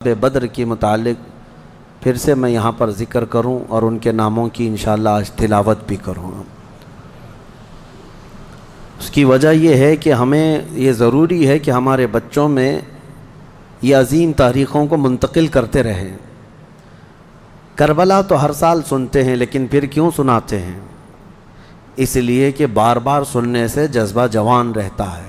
بدر کے متعلق پھر سے میں یہاں پر ذکر کروں اور ان کے ناموں کی انشاءاللہ آج تلاوت بھی کروں گا۔ اس کی وجہ یہ ہے کہ ہمیں یہ ضروری ہے کہ ہمارے بچوں میں یہ عظیم تاریخوں کو منتقل کرتے رہیں۔ کربلا تو ہر سال سنتے ہیں، لیکن پھر کیوں سناتے ہیں؟ اس لیے کہ بار بار سننے سے جذبہ جوان رہتا ہے۔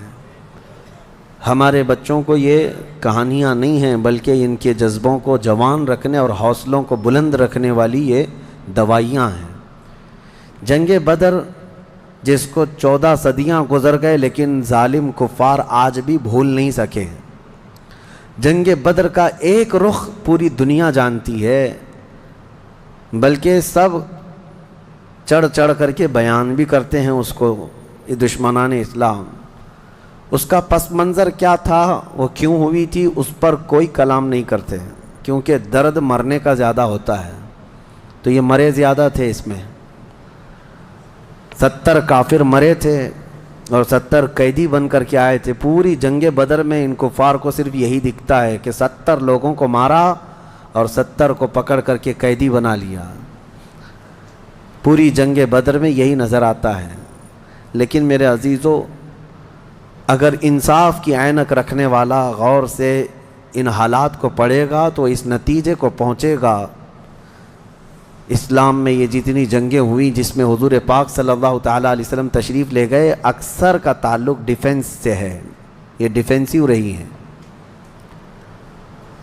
ہمارے بچوں کو یہ کہانیاں نہیں ہیں، بلکہ ان کے جذبوں کو جوان رکھنے اور حوصلوں کو بلند رکھنے والی یہ دوائیاں ہیں۔ جنگ بدر جس کو 14 صدیاں گزر گئے لیکن ظالم کفار آج بھی بھول نہیں سکے۔ جنگ بدر کا ایک رخ پوری دنیا جانتی ہے، بلکہ سب چڑھ چڑھ کر کے بیان بھی کرتے ہیں اس کو، یہ دشمنان اسلام۔ اس کا پس منظر کیا تھا، وہ کیوں ہوئی تھی، اس پر کوئی کلام نہیں کرتے، کیونکہ درد مرنے کا زیادہ ہوتا ہے۔ تو یہ مرے زیادہ تھے، اس میں 70 کافر مرے تھے اور 70 قیدی بن کر کے آئے تھے۔ پوری جنگ بدر میں ان کفار کو صرف یہی دکھتا ہے کہ 70 لوگوں کو مارا اور 70 کو پکڑ کر کے قیدی بنا لیا۔ پوری جنگ بدر میں یہی نظر آتا ہے۔ لیکن میرے عزیزو، اگر انصاف کی عینک رکھنے والا غور سے ان حالات کو پڑھے گا تو اس نتیجے کو پہنچے گا، اسلام میں یہ جتنی جنگیں ہوئی جس میں حضور پاک صلی اللہ تعالیٰ علیہ وسلم تشریف لے گئے، اکثر کا تعلق ڈیفنس سے ہے، یہ ڈیفینسیو رہی ہیں۔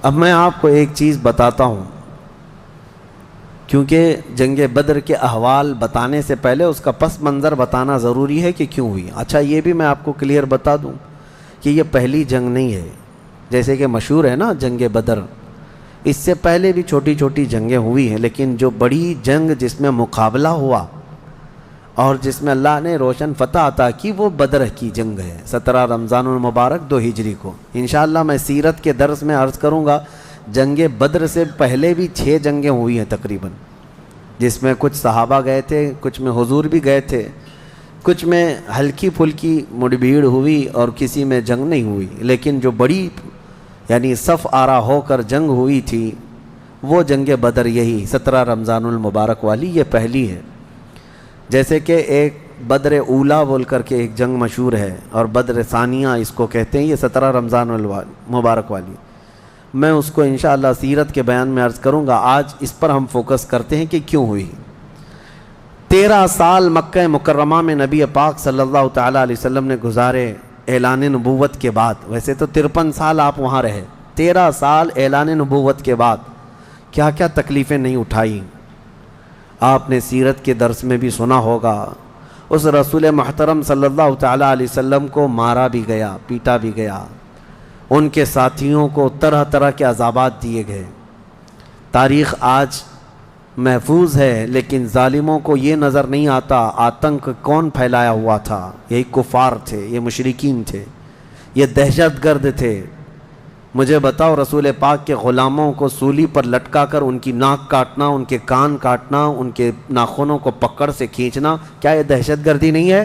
اب میں آپ کو ایک چیز بتاتا ہوں، کیونکہ جنگ بدر کے احوال بتانے سے پہلے اس کا پس منظر بتانا ضروری ہے کہ کیوں ہوئی۔ اچھا، یہ بھی میں آپ کو کلیئر بتا دوں کہ یہ پہلی جنگ نہیں ہے۔ جیسے کہ مشہور ہے نا جنگ بدر، اس سے پہلے بھی چھوٹی چھوٹی جنگیں ہوئی ہیں، لیکن جو بڑی جنگ جس میں مقابلہ ہوا اور جس میں اللہ نے روشن فتح عطا کی، وہ بدر کی جنگ ہے، 17 رمضان المبارک 2 ہجری کو۔ انشاءاللہ میں سیرت کے درس میں عرض کروں گا، جنگ بدر سے پہلے بھی 6 جنگیں ہوئی ہیں تقریباً، جس میں کچھ صحابہ گئے تھے، کچھ میں حضور بھی گئے تھے، کچھ میں ہلکی پھلکی مڑبھیڑ ہوئی اور کسی میں جنگ نہیں ہوئی۔ لیکن جو بڑی یعنی صف آرا ہو کر جنگ ہوئی تھی وہ جنگ بدر، یہی 17 رمضان المبارک والی، یہ پہلی ہے۔ جیسے کہ ایک بدر اولا بول کر کے ایک جنگ مشہور ہے اور بدر ثانیہ اس کو کہتے ہیں، یہ 17 رمضان المبارک والی، میں اس کو انشاءاللہ سیرت کے بیان میں عرض کروں گا۔ آج اس پر ہم فوکس کرتے ہیں کہ کیوں ہوئی۔ 13 سال مکہ مکرمہ میں نبی پاک صلی اللہ تعالیٰ علیہ وسلم نے گزارے اعلان نبوت کے بعد۔ ویسے تو 53 سال آپ وہاں رہے، 13 سال اعلان نبوت کے بعد کیا کیا تکلیفیں نہیں اٹھائیں۔ آپ نے سیرت کے درس میں بھی سنا ہوگا، اس رسول محترم صلی اللہ تعالیٰ علیہ وسلم کو مارا بھی گیا، پیٹا بھی گیا، ان کے ساتھیوں کو طرح طرح کے عذابات دیے گئے۔ تاریخ آج محفوظ ہے، لیکن ظالموں کو یہ نظر نہیں آتا آتنک کون پھیلایا ہوا تھا۔ یہی کفار تھے، یہ مشرکین تھے، یہ دہشت گرد تھے۔ مجھے بتاؤ، رسول پاک کے غلاموں کو سولی پر لٹکا کر ان کی ناک کاٹنا، ان کے کان کاٹنا، ان کے ناخنوں کو پکڑ سے کھینچنا، کیا یہ دہشت گردی نہیں ہے؟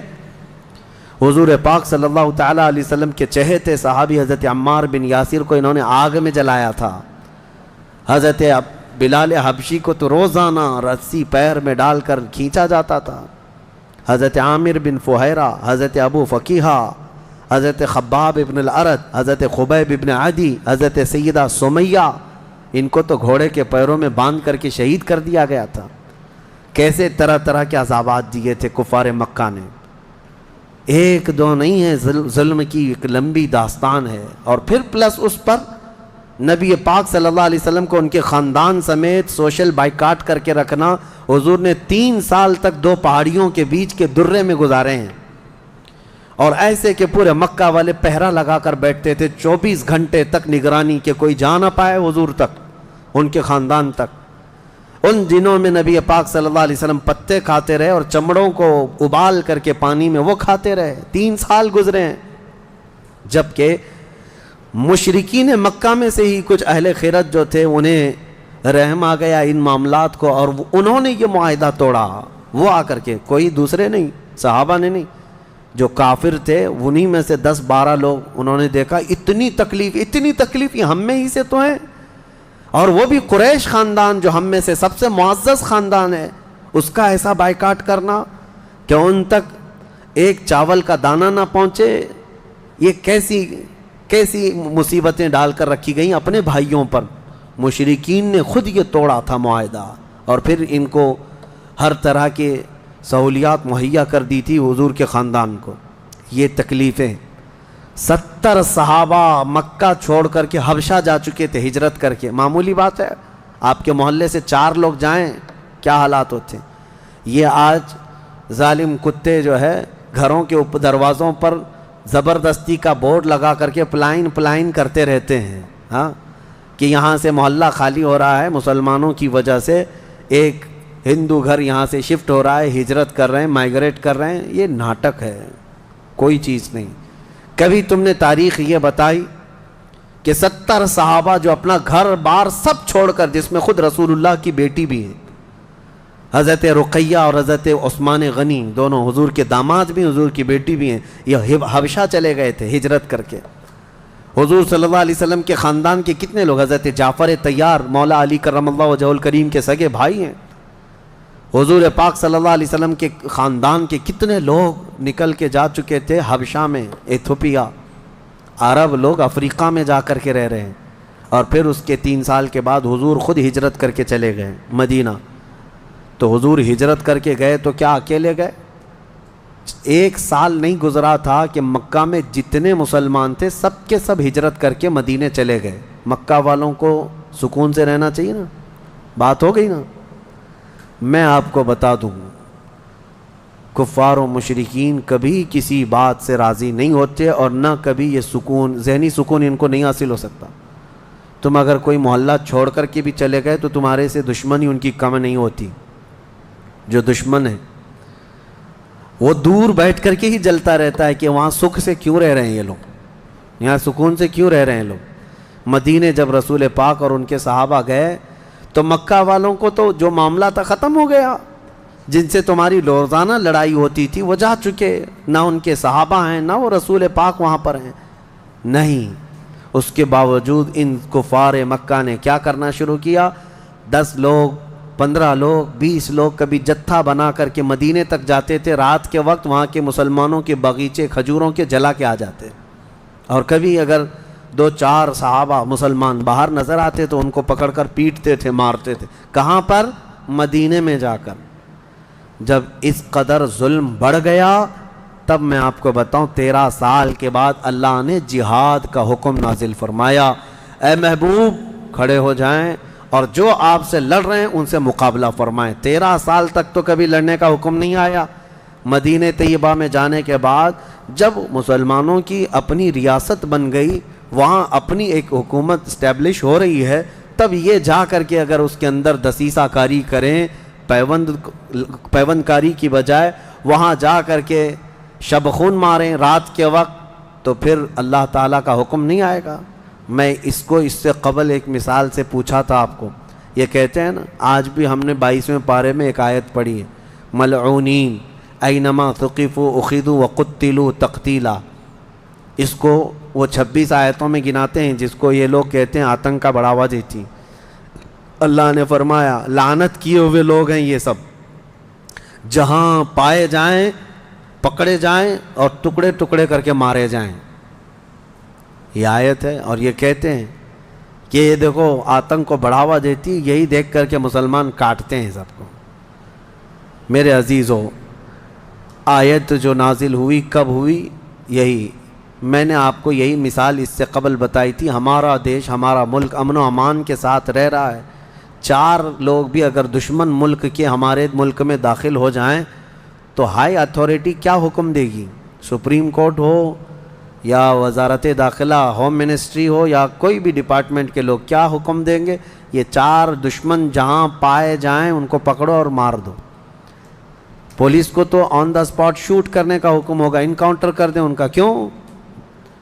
حضور پاک صلی اللہ تعالیٰ علیہ وسلم کے چہیتے صحابی حضرت عمار بن یاسر کو انہوں نے آگ میں جلایا تھا۔ حضرت بلال حبشی کو تو روزانہ رسی پیر میں ڈال کر کھینچا جاتا تھا۔ حضرت عامر بن فہیرہ، حضرت ابو فقیہہ، حضرت خباب ابن الارت، حضرت خبیب ابن عدی، حضرت سیدہ سمیہ، ان کو تو گھوڑے کے پیروں میں باندھ کر کے شہید کر دیا گیا تھا۔ کیسے طرح طرح کے عذابات دیے تھے کفار مکہ نے، ایک دو نہیں ہے، ظلم کی ایک لمبی داستان ہے۔ اور پھر پلس اس پر نبی پاک صلی اللہ علیہ وسلم کو ان کے خاندان سمیت سوشل بائیکاٹ کر کے رکھنا۔ حضور نے 3 سال تک 2 پہاڑیوں کے بیچ کے درے میں گزارے ہیں، اور ایسے کہ پورے مکہ والے پہرا لگا کر بیٹھتے تھے 24 گھنٹے تک نگرانی کے، کوئی جا نہ پائے حضور تک، ان کے خاندان تک۔ ان دنوں میں نبی پاک صلی اللہ علیہ وسلم پتے کھاتے رہے اور چمڑوں کو ابال کر کے پانی میں وہ کھاتے رہے۔ 3 سال گزرے ہیں، جبکہ مشرکین مکہ میں سے ہی کچھ اہل خیرت جو تھے انہیں رحم آ گیا ان معاملات کو، اور انہوں نے یہ معاہدہ توڑا۔ وہ آ کر کے، کوئی دوسرے نہیں، صحابہ نے نہیں، جو کافر تھے انہی میں سے 10-12 لوگ، انہوں نے دیکھا اتنی تکلیف یہ ہم میں ہی سے تو ہیں، اور وہ بھی قریش خاندان جو ہم میں سے سب سے معزز خاندان ہے، اس کا ایسا بائیکاٹ کرنا کہ ان تک ایک چاول کا دانہ نہ پہنچے، یہ کیسی مصیبتیں ڈال کر رکھی گئیں اپنے بھائیوں پر۔ مشرکین نے خود یہ توڑا تھا معاہدہ، اور پھر ان کو ہر طرح کے سہولیات مہیا کر دی تھی حضور کے خاندان کو۔ یہ تکلیفیں 70 صحابہ مکہ چھوڑ کر کے حبشہ جا چکے تھے ہجرت کر کے، معمولی بات ہے؟ آپ کے محلے سے 4 لوگ جائیں کیا حالات ہوتے ہیں۔ یہ آج ظالم کتے جو ہے گھروں کے دروازوں پر زبردستی کا بورڈ لگا کر کے پلائن کرتے رہتے ہیں، ہاں، کہ یہاں سے محلہ خالی ہو رہا ہے مسلمانوں کی وجہ سے، ایک ہندو گھر یہاں سے شفٹ ہو رہا ہے، ہجرت کر رہے ہیں، مائیگریٹ کر رہے ہیں۔ یہ ناٹک ہے، کوئی چیز نہیں۔ کبھی تم نے تاریخ یہ بتائی کہ 70 صحابہ جو اپنا گھر بار سب چھوڑ کر، جس میں خود رسول اللہ کی بیٹی بھی ہے، حضرت رقیہ اور حضرت عثمان غنی، دونوں حضور کے داماد بھی، حضور کی بیٹی بھی ہیں، یہ حبشہ چلے گئے تھے ہجرت کر کے۔ حضور صلی اللہ علیہ وسلم کے خاندان کے کتنے لوگ، حضرت جعفر طیار مولا علی کرم اللہ وجہہ الکریم کے سگے بھائی ہیں۔ حضور پاک صلی اللہ علیہ وسلم کے خاندان کے کتنے لوگ نکل کے جا چکے تھے حبشہ میں، ایتھوپیا، عرب لوگ افریقہ میں جا کر کے رہ رہے ہیں۔ اور پھر اس کے 3 سال کے بعد حضور خود ہجرت کر کے چلے گئے مدینہ۔ تو حضور ہجرت کر کے گئے تو کیا اکیلے گئے؟ 1 سال نہیں گزرا تھا کہ مکہ میں جتنے مسلمان تھے سب کے سب ہجرت کر کے مدینے چلے گئے۔ مکہ والوں کو سکون سے رہنا چاہیے نا، بات ہو گئی نا۔ میں آپ کو بتا دوں، کفار و مشرکین کبھی کسی بات سے راضی نہیں ہوتے، اور نہ کبھی یہ سکون، ذہنی سکون ان کو نہیں حاصل ہو سکتا۔ تم اگر کوئی محلہ چھوڑ کر کے بھی چلے گئے تو تمہارے سے دشمنی ان کی کم نہیں ہوتی۔ جو دشمن ہے وہ دور بیٹھ کر کے ہی جلتا رہتا ہے کہ وہاں سکھ سے کیوں رہ رہے ہیں یہ لوگ، یہاں سکون سے کیوں رہ رہے ہیں لوگ۔ مدینے جب رسول پاک اور ان کے صحابہ گئے تو مکہ والوں کو تو جو معاملہ تھا ختم ہو گیا، جن سے تمہاری روزانہ لڑائی ہوتی تھی وہ جا چکے، نہ ان کے صحابہ ہیں نہ وہ رسول پاک وہاں پر ہیں، نہیں۔ اس کے باوجود ان کفار مکہ نے کیا کرنا شروع کیا؟ 10 لوگ، 15 لوگ، 20 لوگ کبھی جتھا بنا کر کے مدینے تک جاتے تھے، رات کے وقت وہاں کے مسلمانوں کے باغیچے کھجوروں کے جلا کے آ جاتے، اور کبھی اگر 2-4 صحابہ مسلمان باہر نظر آتے تو ان کو پکڑ کر پیٹتے تھے، مارتے تھے۔ کہاں پر؟ مدینے میں جا کر۔ جب اس قدر ظلم بڑھ گیا تب میں آپ کو بتاؤں 13 سال کے بعد اللہ نے جہاد کا حکم نازل فرمایا، اے محبوب کھڑے ہو جائیں اور جو آپ سے لڑ رہے ہیں ان سے مقابلہ فرمائیں۔ 13 سال تک تو کبھی لڑنے کا حکم نہیں آیا۔ مدینہ طیبہ میں جانے کے بعد جب مسلمانوں کی اپنی ریاست بن گئی، وہاں اپنی ایک حکومت اسٹیبلش ہو رہی ہے، تب یہ جا کر کے اگر اس کے اندر دسیسہ کاری کریں، پیوند کاری کی بجائے وہاں جا کر کے شب خون ماریں رات کے وقت، تو پھر اللہ تعالیٰ کا حکم نہیں آئے گا۔ میں اس سے قبل ایک مثال سے پوچھا تھا آپ کو، یہ کہتے ہیں نا، آج بھی ہم نے 22ویں پارے میں ایک آیت پڑھی ہے، ملعونین اینما ثقفوا اخذوا وقتلوا تقتیلا۔ اس کو وہ 26 آیتوں میں گناتے ہیں جس کو یہ لوگ کہتے ہیں آتنک کا بڑھاوا دیتی۔ اللہ نے فرمایا لعنت کیے ہوئے لوگ ہیں یہ سب، جہاں پائے جائیں پکڑے جائیں اور ٹکڑے ٹکڑے کر کے مارے جائیں۔ یہ آیت ہے، اور یہ کہتے ہیں کہ یہ دیکھو آتنک کو بڑھاوا دیتی، یہی دیکھ کر کے مسلمان کاٹتے ہیں سب کو۔ میرے عزیزو، آیت جو نازل ہوئی کب ہوئی؟ یہی میں نے آپ کو یہی مثال اس سے قبل بتائی تھی۔ ہمارا دیش، ہمارا ملک امن و امان کے ساتھ رہ رہا ہے، 4 لوگ بھی اگر دشمن ملک کے ہمارے ملک میں داخل ہو جائیں تو ہائی اتھارٹی کیا حکم دے گی؟ سپریم کورٹ ہو یا وزارت داخلہ، ہوم منسٹری ہو یا کوئی بھی ڈپارٹمنٹ کے لوگ کیا حکم دیں گے؟ یہ 4 دشمن جہاں پائے جائیں ان کو پکڑو اور مار دو۔ پولیس کو تو آن دا اسپاٹ شوٹ کرنے کا حکم ہوگا، انکاؤنٹر کر دیں ان کا، کیوں؟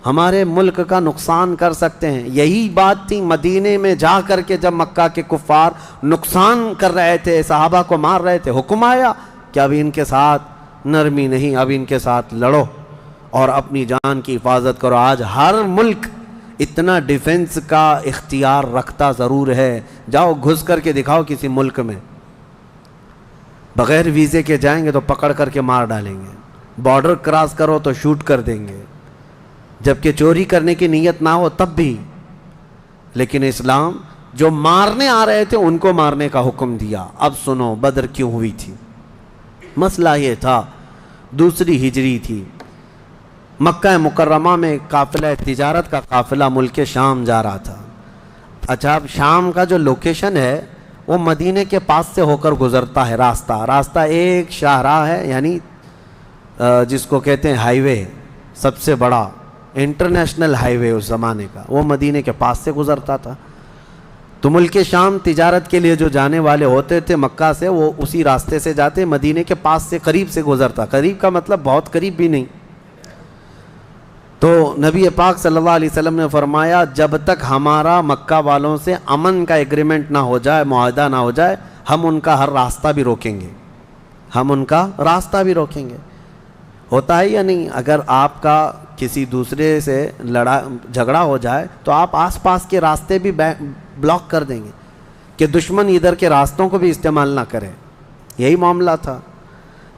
ہمارے ملک کا نقصان کر سکتے ہیں۔ یہی بات تھی مدینے میں جا کر کے جب مکہ کے کفار نقصان کر رہے تھے، صحابہ کو مار رہے تھے، حکم آیا کہ اب ان کے ساتھ نرمی نہیں، اب ان کے ساتھ لڑو اور اپنی جان کی حفاظت کرو۔ آج ہر ملک اتنا ڈیفنس کا اختیار رکھتا ضرور ہے. جاؤ گھس کر کے دکھاؤ کسی ملک میں, بغیر ویزے کے جائیں گے تو پکڑ کر کے مار ڈالیں گے, بارڈر کراس کرو تو شوٹ کر دیں گے, جبکہ چوری کرنے کی نیت نہ ہو تب بھی. لیکن اسلام جو مارنے آ رہے تھے ان کو مارنے کا حکم دیا. اب سنو بدر کیوں ہوئی تھی. مسئلہ یہ تھا, دوسری ہجری تھی, مکہ مکرمہ میں قافلہ تجارت کا قافلہ ملک شام جا رہا تھا. اچھا, اب شام کا جو لوکیشن ہے وہ مدینے کے پاس سے ہو کر گزرتا ہے. راستہ ایک شاہراہ ہے, یعنی جس کو کہتے ہیں ہائی وے, سب سے بڑا انٹرنیشنل ہائی وے اس زمانے کا, وہ مدینے کے پاس سے گزرتا تھا. تو ملک شام تجارت کے لیے جو جانے والے ہوتے تھے مکہ سے, وہ اسی راستے سے جاتے, مدینے کے پاس سے قریب سے گزرتا. قریب کا مطلب بہت قریب بھی نہیں. تو نبی پاک صلی اللہ علیہ وسلم نے فرمایا جب تک ہمارا مکہ والوں سے امن کا ایگریمنٹ نہ ہو جائے, معاہدہ نہ ہو جائے, ہم ان کا ہر راستہ بھی روکیں گے. ہم ان کا راستہ بھی روکیں گے. ہوتا ہے یا نہیں, اگر آپ کا کسی دوسرے سے جھگڑا ہو جائے تو آپ آس پاس کے راستے بھی بلاک کر دیں گے کہ دشمن ادھر کے راستوں کو بھی استعمال نہ کرے. یہی معاملہ تھا.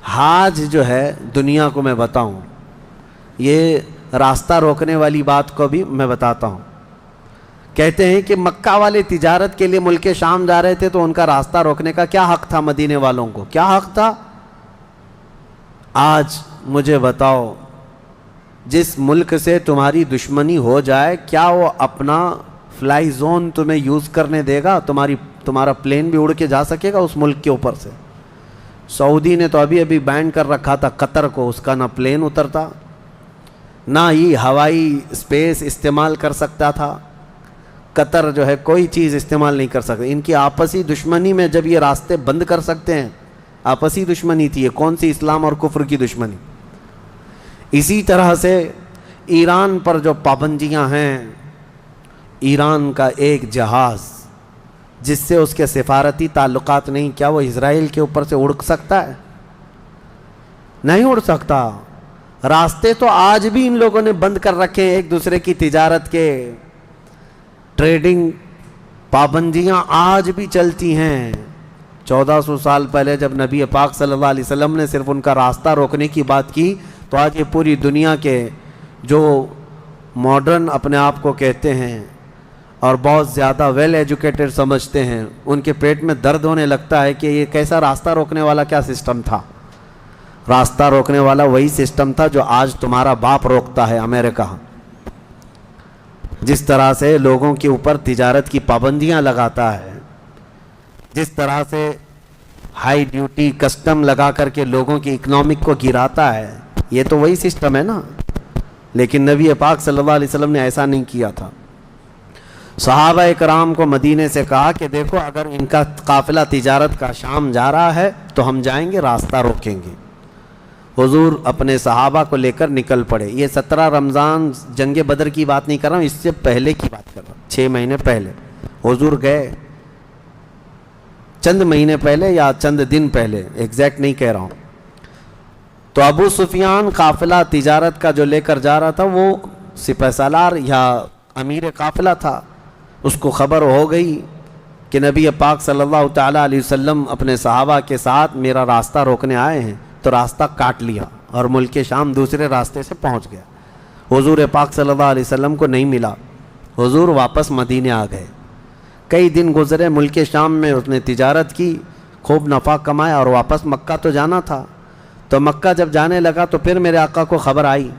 حاج جو ہے دنیا کو میں بتاؤں, یہ راستہ روکنے والی بات کو بھی میں بتاتا ہوں. کہتے ہیں کہ مکہ والے تجارت کے لیے ملک شام جا رہے تھے تو ان کا راستہ روکنے کا کیا حق تھا مدینے والوں کو, کیا حق تھا؟ آج مجھے بتاؤ, جس ملک سے تمہاری دشمنی ہو جائے کیا وہ اپنا فلائی زون تمہیں یوز کرنے دے گا؟ تمہارا پلین بھی اڑ کے جا سکے گا اس ملک کے اوپر سے؟ سعودی نے تو ابھی بین کر رکھا تھا قطر کو, اس کا نہ پلین اترتا نہ ہی ہوائی اسپیس استعمال کر سکتا تھا. قطر جو ہے کوئی چیز استعمال نہیں کر سکتے. ان کی آپسی دشمنی میں جب یہ راستے بند کر سکتے ہیں, آپسی دشمنی تھی, یہ کون سی اسلام اور کفر کی دشمنی. اسی طرح سے ایران پر جو پابندیاں ہیں, ایران کا ایک جہاز جس سے اس کے سفارتی تعلقات نہیں, کیا وہ اسرائیل کے اوپر سے اڑ سکتا ہے؟ نہیں اڑ سکتا. راستے تو آج بھی ان لوگوں نے بند کر رکھے ہیں ایک دوسرے کی تجارت کے, ٹریڈنگ پابندیاں آج بھی چلتی ہیں. 1400 سال پہلے جب نبی پاک صلی اللہ علیہ وسلم نے صرف ان کا راستہ روکنے کی بات کی تو آج یہ پوری دنیا کے جو ماڈرن اپنے آپ کو کہتے ہیں اور بہت زیادہ ویل ایجوکیٹڈ سمجھتے ہیں, ان کے پیٹ میں درد ہونے لگتا ہے کہ یہ کیسا راستہ روکنے والا کیا سسٹم تھا. راستہ روکنے والا وہی سسٹم تھا جو آج تمہارا باپ روکتا ہے امریکہ. جس طرح سے لوگوں کے اوپر تجارت کی پابندیاں لگاتا ہے, جس طرح سے ہائی ڈیوٹی کسٹم لگا کر کے لوگوں کی اکنامک کو گراتا ہے, یہ تو وہی سسٹم ہے نا. لیکن نبی پاک صلی اللہ علیہ وسلم نے ایسا نہیں کیا تھا. صحابہ اکرام کو مدینے سے کہا کہ دیکھو اگر ان کا قافلہ تجارت کا شام جا رہا ہے تو ہم جائیں گے, راستہ روکیں گے. حضور اپنے صحابہ کو لے کر نکل پڑے. یہ 17 رمضان جنگ بدر کی بات نہیں کر رہا ہوں, اس سے پہلے کی بات کر رہا ہوں. 6 مہینے پہلے حضور گئے, چند مہینے پہلے یا چند دن پہلے, ایگزیکٹ نہیں کہہ رہا ہوں. تو ابو سفیان قافلہ تجارت کا جو لے کر جا رہا تھا وہ سپہ سالار یا امیر قافلہ تھا. اس کو خبر ہو گئی کہ نبی پاک صلی اللہ تعالیٰ علیہ وسلم اپنے صحابہ کے ساتھ میرا راستہ روکنے آئے ہیں, تو راستہ کاٹ لیا اور ملک شام دوسرے راستے سے پہنچ گیا. حضور پاک صلی اللہ علیہ وسلم کو نہیں ملا. حضور واپس مدینے آ گئے. کئی دن گزرے, ملک شام میں اس نے تجارت کی, خوب نفع کمایا اور واپس مکہ تو جانا تھا. تو مکہ جب جانے لگا تو پھر میرے آقا کو خبر آئی.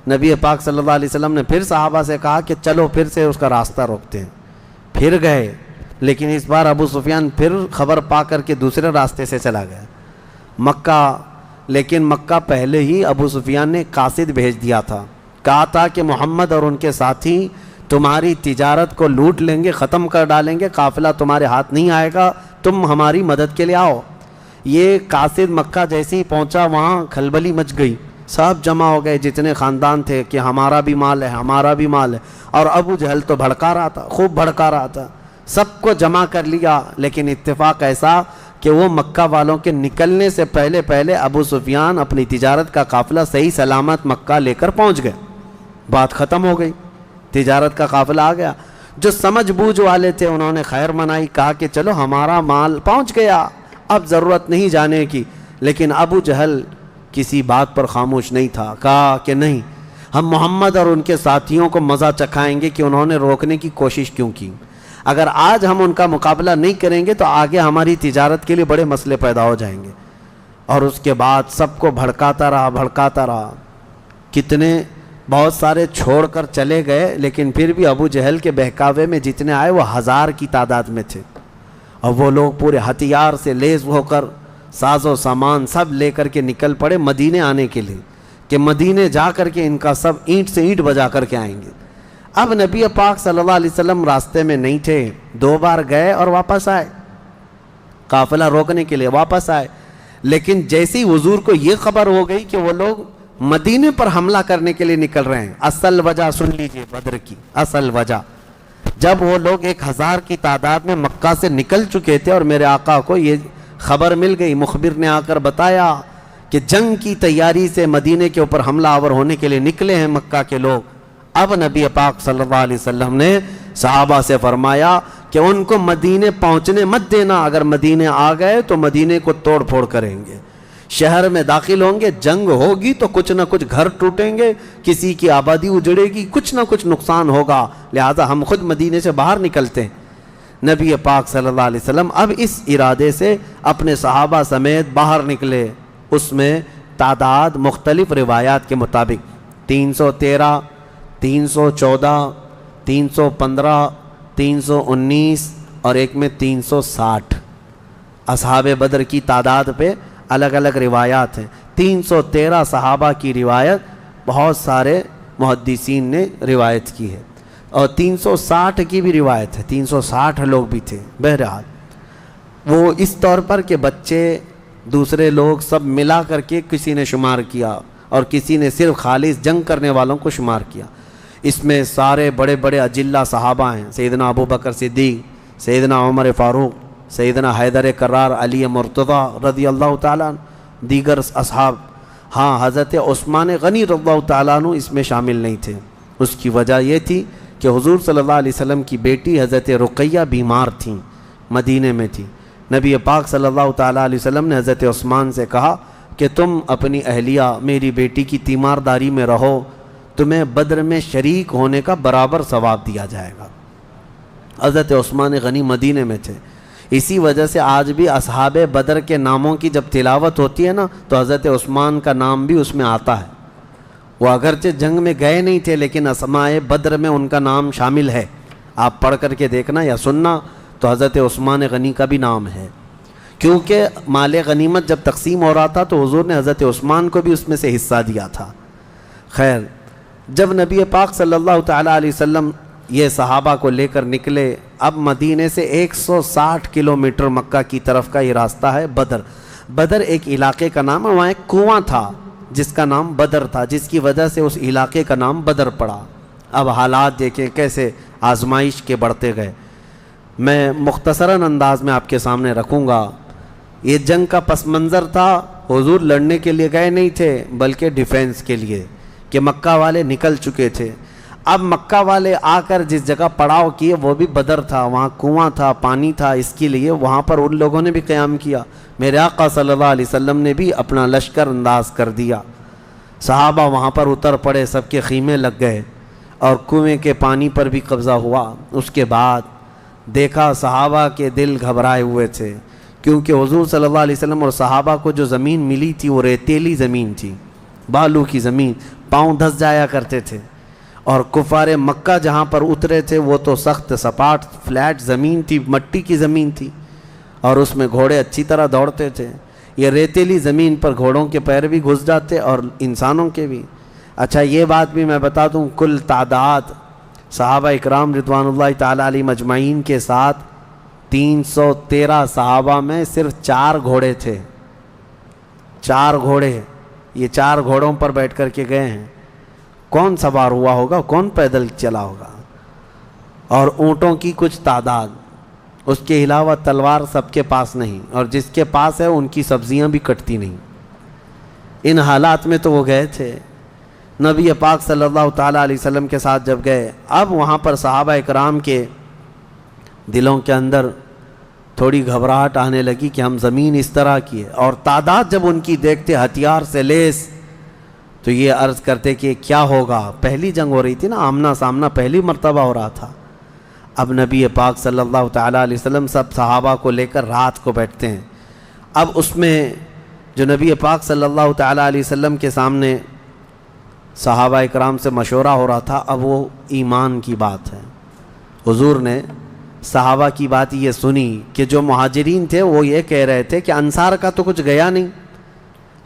نبی پاک صلی اللہ علیہ وسلم نے پھر صحابہ سے کہا کہ چلو پھر سے اس کا راستہ روکتے ہیں. پھر گئے, لیکن اس بار ابو سفیان پھر خبر پا کر کے دوسرے راستے سے چلا گیا مکہ. لیکن مکہ پہلے ہی ابو سفیان نے قاصد بھیج دیا تھا, کہا تھا کہ محمد اور ان کے ساتھی تمہاری تجارت کو لوٹ لیں گے, ختم کر ڈالیں گے, قافلہ تمہارے ہاتھ نہیں آئے گا, تم ہماری مدد کے لیے آؤ. یہ قاصد مکہ جیسے ہی پہنچا وہاں کھلبلی مچ گئی. سب جمع ہو گئے جتنے خاندان تھے کہ ہمارا بھی مال ہے, ہمارا بھی مال ہے. اور ابو جہل تو بھڑکا رہا تھا, خوب بھڑکا رہا تھا. سب کو جمع کر لیا, لیکن اتفاق ایسا کہ وہ مکہ والوں کے نکلنے سے پہلے ابو سفیان اپنی تجارت کا قافلہ صحیح سلامت مکہ لے کر پہنچ گئے. بات ختم ہو گئی. تجارت کا قافلہ آ گیا. جو سمجھ بوجھ والے تھے انہوں نے خیر منائی, کہا کہ چلو ہمارا مال پہنچ گیا, اب ضرورت نہیں جانے کی. لیکن ابو جہل کسی بات پر خاموش نہیں تھا, کہا کہ نہیں, ہم محمد اور ان کے ساتھیوں کو مزہ چکھائیں گے کہ انہوں نے روکنے کی کوشش کیوں کی. اگر آج ہم ان کا مقابلہ نہیں کریں گے تو آگے ہماری تجارت کے لیے بڑے مسئلے پیدا ہو جائیں گے. اور اس کے بعد سب کو بھڑکاتا رہا. کتنے بہت سارے چھوڑ کر چلے گئے, لیکن پھر بھی ابو جہل کے بہکاوے میں جتنے آئے وہ 1000 کی تعداد میں تھے. اور وہ لوگ پورے ہتھیار سے لیس ہو کر ساز و سامان سب لے کر کے نکل پڑے مدینے آنے کے لیے, کہ مدینے جا کر کے ان کا سب اینٹ سے اینٹ بجا کر کے آئیں گے. اب نبی پاک صلی اللہ علیہ وسلم راستے میں نہیں تھے, 2 بار گئے اور واپس آئے, قافلہ روکنے کے لیے واپس آئے. لیکن جیسی حضور کو یہ خبر ہو گئی کہ وہ لوگ مدینے پر حملہ کرنے کے لیے نکل رہے ہیں, اصل وجہ سن لیجئے بدر کی اصل وجہ. جب وہ لوگ 1000 کی تعداد میں مکہ سے نکل چکے تھے اور میرے آقا کو یہ خبر مل گئی, مخبر نے آ کر بتایا کہ جنگ کی تیاری سے مدینے کے اوپر حملہ آور ہونے کے لیے نکلے ہیں مکہ کے لوگ. اب نبی پاک صلی اللہ علیہ وسلم نے صحابہ سے فرمایا کہ ان کو مدینے پہنچنے مت دینا, اگر مدینے آ گئے تو مدینے کو توڑ پھوڑ کریں گے, شہر میں داخل ہوں گے, جنگ ہوگی تو کچھ نہ کچھ گھر ٹوٹیں گے, کسی کی آبادی اجڑے گی, کچھ نہ کچھ نقصان ہوگا, لہذا ہم خود مدینے سے باہر نکلتے ہیں. نبی پاک صلی اللہ علیہ وسلم اب اس ارادے سے اپنے صحابہ سمیت باہر نکلے. اس میں تعداد مختلف روایات کے مطابق 313, 314, 315, 319 اور ایک میں 360 اصحاب بدر کی تعداد پہ الگ الگ روایات ہیں. 313 صحابہ کی روایت بہت سارے محدثین نے روایت کی ہے, اور 360 کی بھی روایت ہے, 360 لوگ بھی تھے. بہرحال وہ اس طور پر کہ بچے دوسرے لوگ سب ملا کر کے کسی نے شمار کیا, اور کسی نے صرف خالص جنگ کرنے والوں کو شمار کیا. اس میں سارے بڑے بڑے اجلہ صحابہ ہیں, سیدنا ابو بکر صدیق, سیدنا عمر فاروق, سیدنا حیدر کرار, علی مرتضیٰ رضی اللہ تعالیٰ, دیگر اصحاب. ہاں, حضرت عثمان غنی رضی اللہ تعالیٰ عنہ اس میں شامل نہیں تھے. اس کی وجہ یہ تھی کہ حضور صلی اللہ علیہ وسلم کی بیٹی حضرت رقیہ بیمار تھیں, مدینے میں تھی. نبی پاک صلی اللہ تعالیٰ علیہ وسلم نے حضرت عثمان سے کہا کہ تم اپنی اہلیہ میری بیٹی کی تیمارداری میں رہو, تمہیں بدر میں شریک ہونے کا برابر ثواب دیا جائے گا. حضرت عثمان غنی مدینے میں تھے. اسی وجہ سے آج بھی اصحاب بدر کے ناموں کی جب تلاوت ہوتی ہے نا, تو حضرت عثمان کا نام بھی اس میں آتا ہے. وہ اگرچہ جنگ میں گئے نہیں تھے, لیکن اسماء بدر میں ان کا نام شامل ہے. آپ پڑھ کر کے دیکھنا یا سننا تو حضرت عثمان غنی کا بھی نام ہے, کیونکہ مال غنیمت جب تقسیم ہو رہا تھا تو حضور نے حضرت عثمان کو بھی اس میں سے حصہ دیا تھا. خیر, جب نبی پاک صلی اللہ تعالیٰ علیہ وسلم یہ صحابہ کو لے کر نکلے, اب مدینے سے 160 کلومیٹر مکہ کی طرف کا یہ راستہ ہے بدر. بدر ایک علاقے کا نام ہے, وہاں ایک کنواں تھا جس کا نام بدر تھا, جس کی وجہ سے اس علاقے کا نام بدر پڑا. اب حالات دیکھیں کیسے آزمائش کے بڑھتے گئے. میں مختصراً انداز میں آپ کے سامنے رکھوں گا. یہ جنگ کا پس منظر تھا, حضور لڑنے کے لیے گئے نہیں تھے بلکہ ڈیفینس کے لیے, کہ مکہ والے نکل چکے تھے. اب مکہ والے آ کر جس جگہ پڑاؤ کیے وہ بھی بدر تھا, وہاں کنواں تھا, پانی تھا, اس کے لیے وہاں پر ان لوگوں نے بھی قیام کیا. میرے آقا صلی اللہ علیہ وسلم نے بھی اپنا لشکر انداز کر دیا. صحابہ وہاں پر اتر پڑے, سب کے خیمے لگ گئے اور کنویں کے پانی پر بھی قبضہ ہوا. اس کے بعد دیکھا صحابہ کے دل گھبرائے ہوئے تھے, کیونکہ حضور صلی اللہ علیہ وسلم اور صحابہ کو جو زمین ملی تھی وہ ریتیلی زمین تھی, بالو کی زمین, پاؤں دھس جایا کرتے تھے. اور کفار مکہ جہاں پر اترے تھے وہ تو سخت سپاٹ فلیٹ زمین تھی, مٹی کی زمین تھی, اور اس میں گھوڑے اچھی طرح دوڑتے تھے. یہ ریتیلی زمین پر گھوڑوں کے پیر بھی گھس جاتے اور انسانوں کے بھی. اچھا, یہ بات بھی میں بتا دوں, کل تعداد صحابہ اکرام رضوان اللہ تعالیٰ علیہ مجمعین کے ساتھ 313 صحابہ میں صرف 4 گھوڑے تھے. 4 گھوڑے, یہ 4 گھوڑوں پر بیٹھ کر کے گئے ہیں. کون سوار ہوا ہوگا, کون پیدل چلا ہوگا؟ اور اونٹوں کی کچھ تعداد. اس کے علاوہ تلوار سب کے پاس نہیں, اور جس کے پاس ہے ان کی سبزیاں بھی کٹتی نہیں. ان حالات میں تو وہ گئے تھے. نبی پاک صلی اللہ تعالیٰ علیہ وسلم کے ساتھ جب گئے، اب وہاں پر صحابہ اکرام کے دلوں کے اندر تھوڑی گھبراہٹ آنے لگی کہ ہم زمین اس طرح کی ہے، اور تعداد جب ان کی دیکھتے ہتھیار سے لیس، تو یہ عرض کرتے کہ کیا ہوگا۔ پہلی جنگ ہو رہی تھی نا، آمنا سامنا پہلی مرتبہ ہو رہا تھا۔ اب نبی پاک صلی اللہ تعالیٰ علیہ وسلم سب صحابہ کو لے کر رات کو بیٹھتے ہیں۔ اب اس میں جو نبی پاک صلی اللہ تعالیٰ علیہ وسلم کے سامنے صحابہ اکرام سے مشورہ ہو رہا تھا، اب وہ ایمان کی بات ہے۔ حضور نے صحابہ کی بات یہ سنی کہ جو مہاجرین تھے وہ یہ کہہ رہے تھے کہ انصار کا تو کچھ گیا نہیں،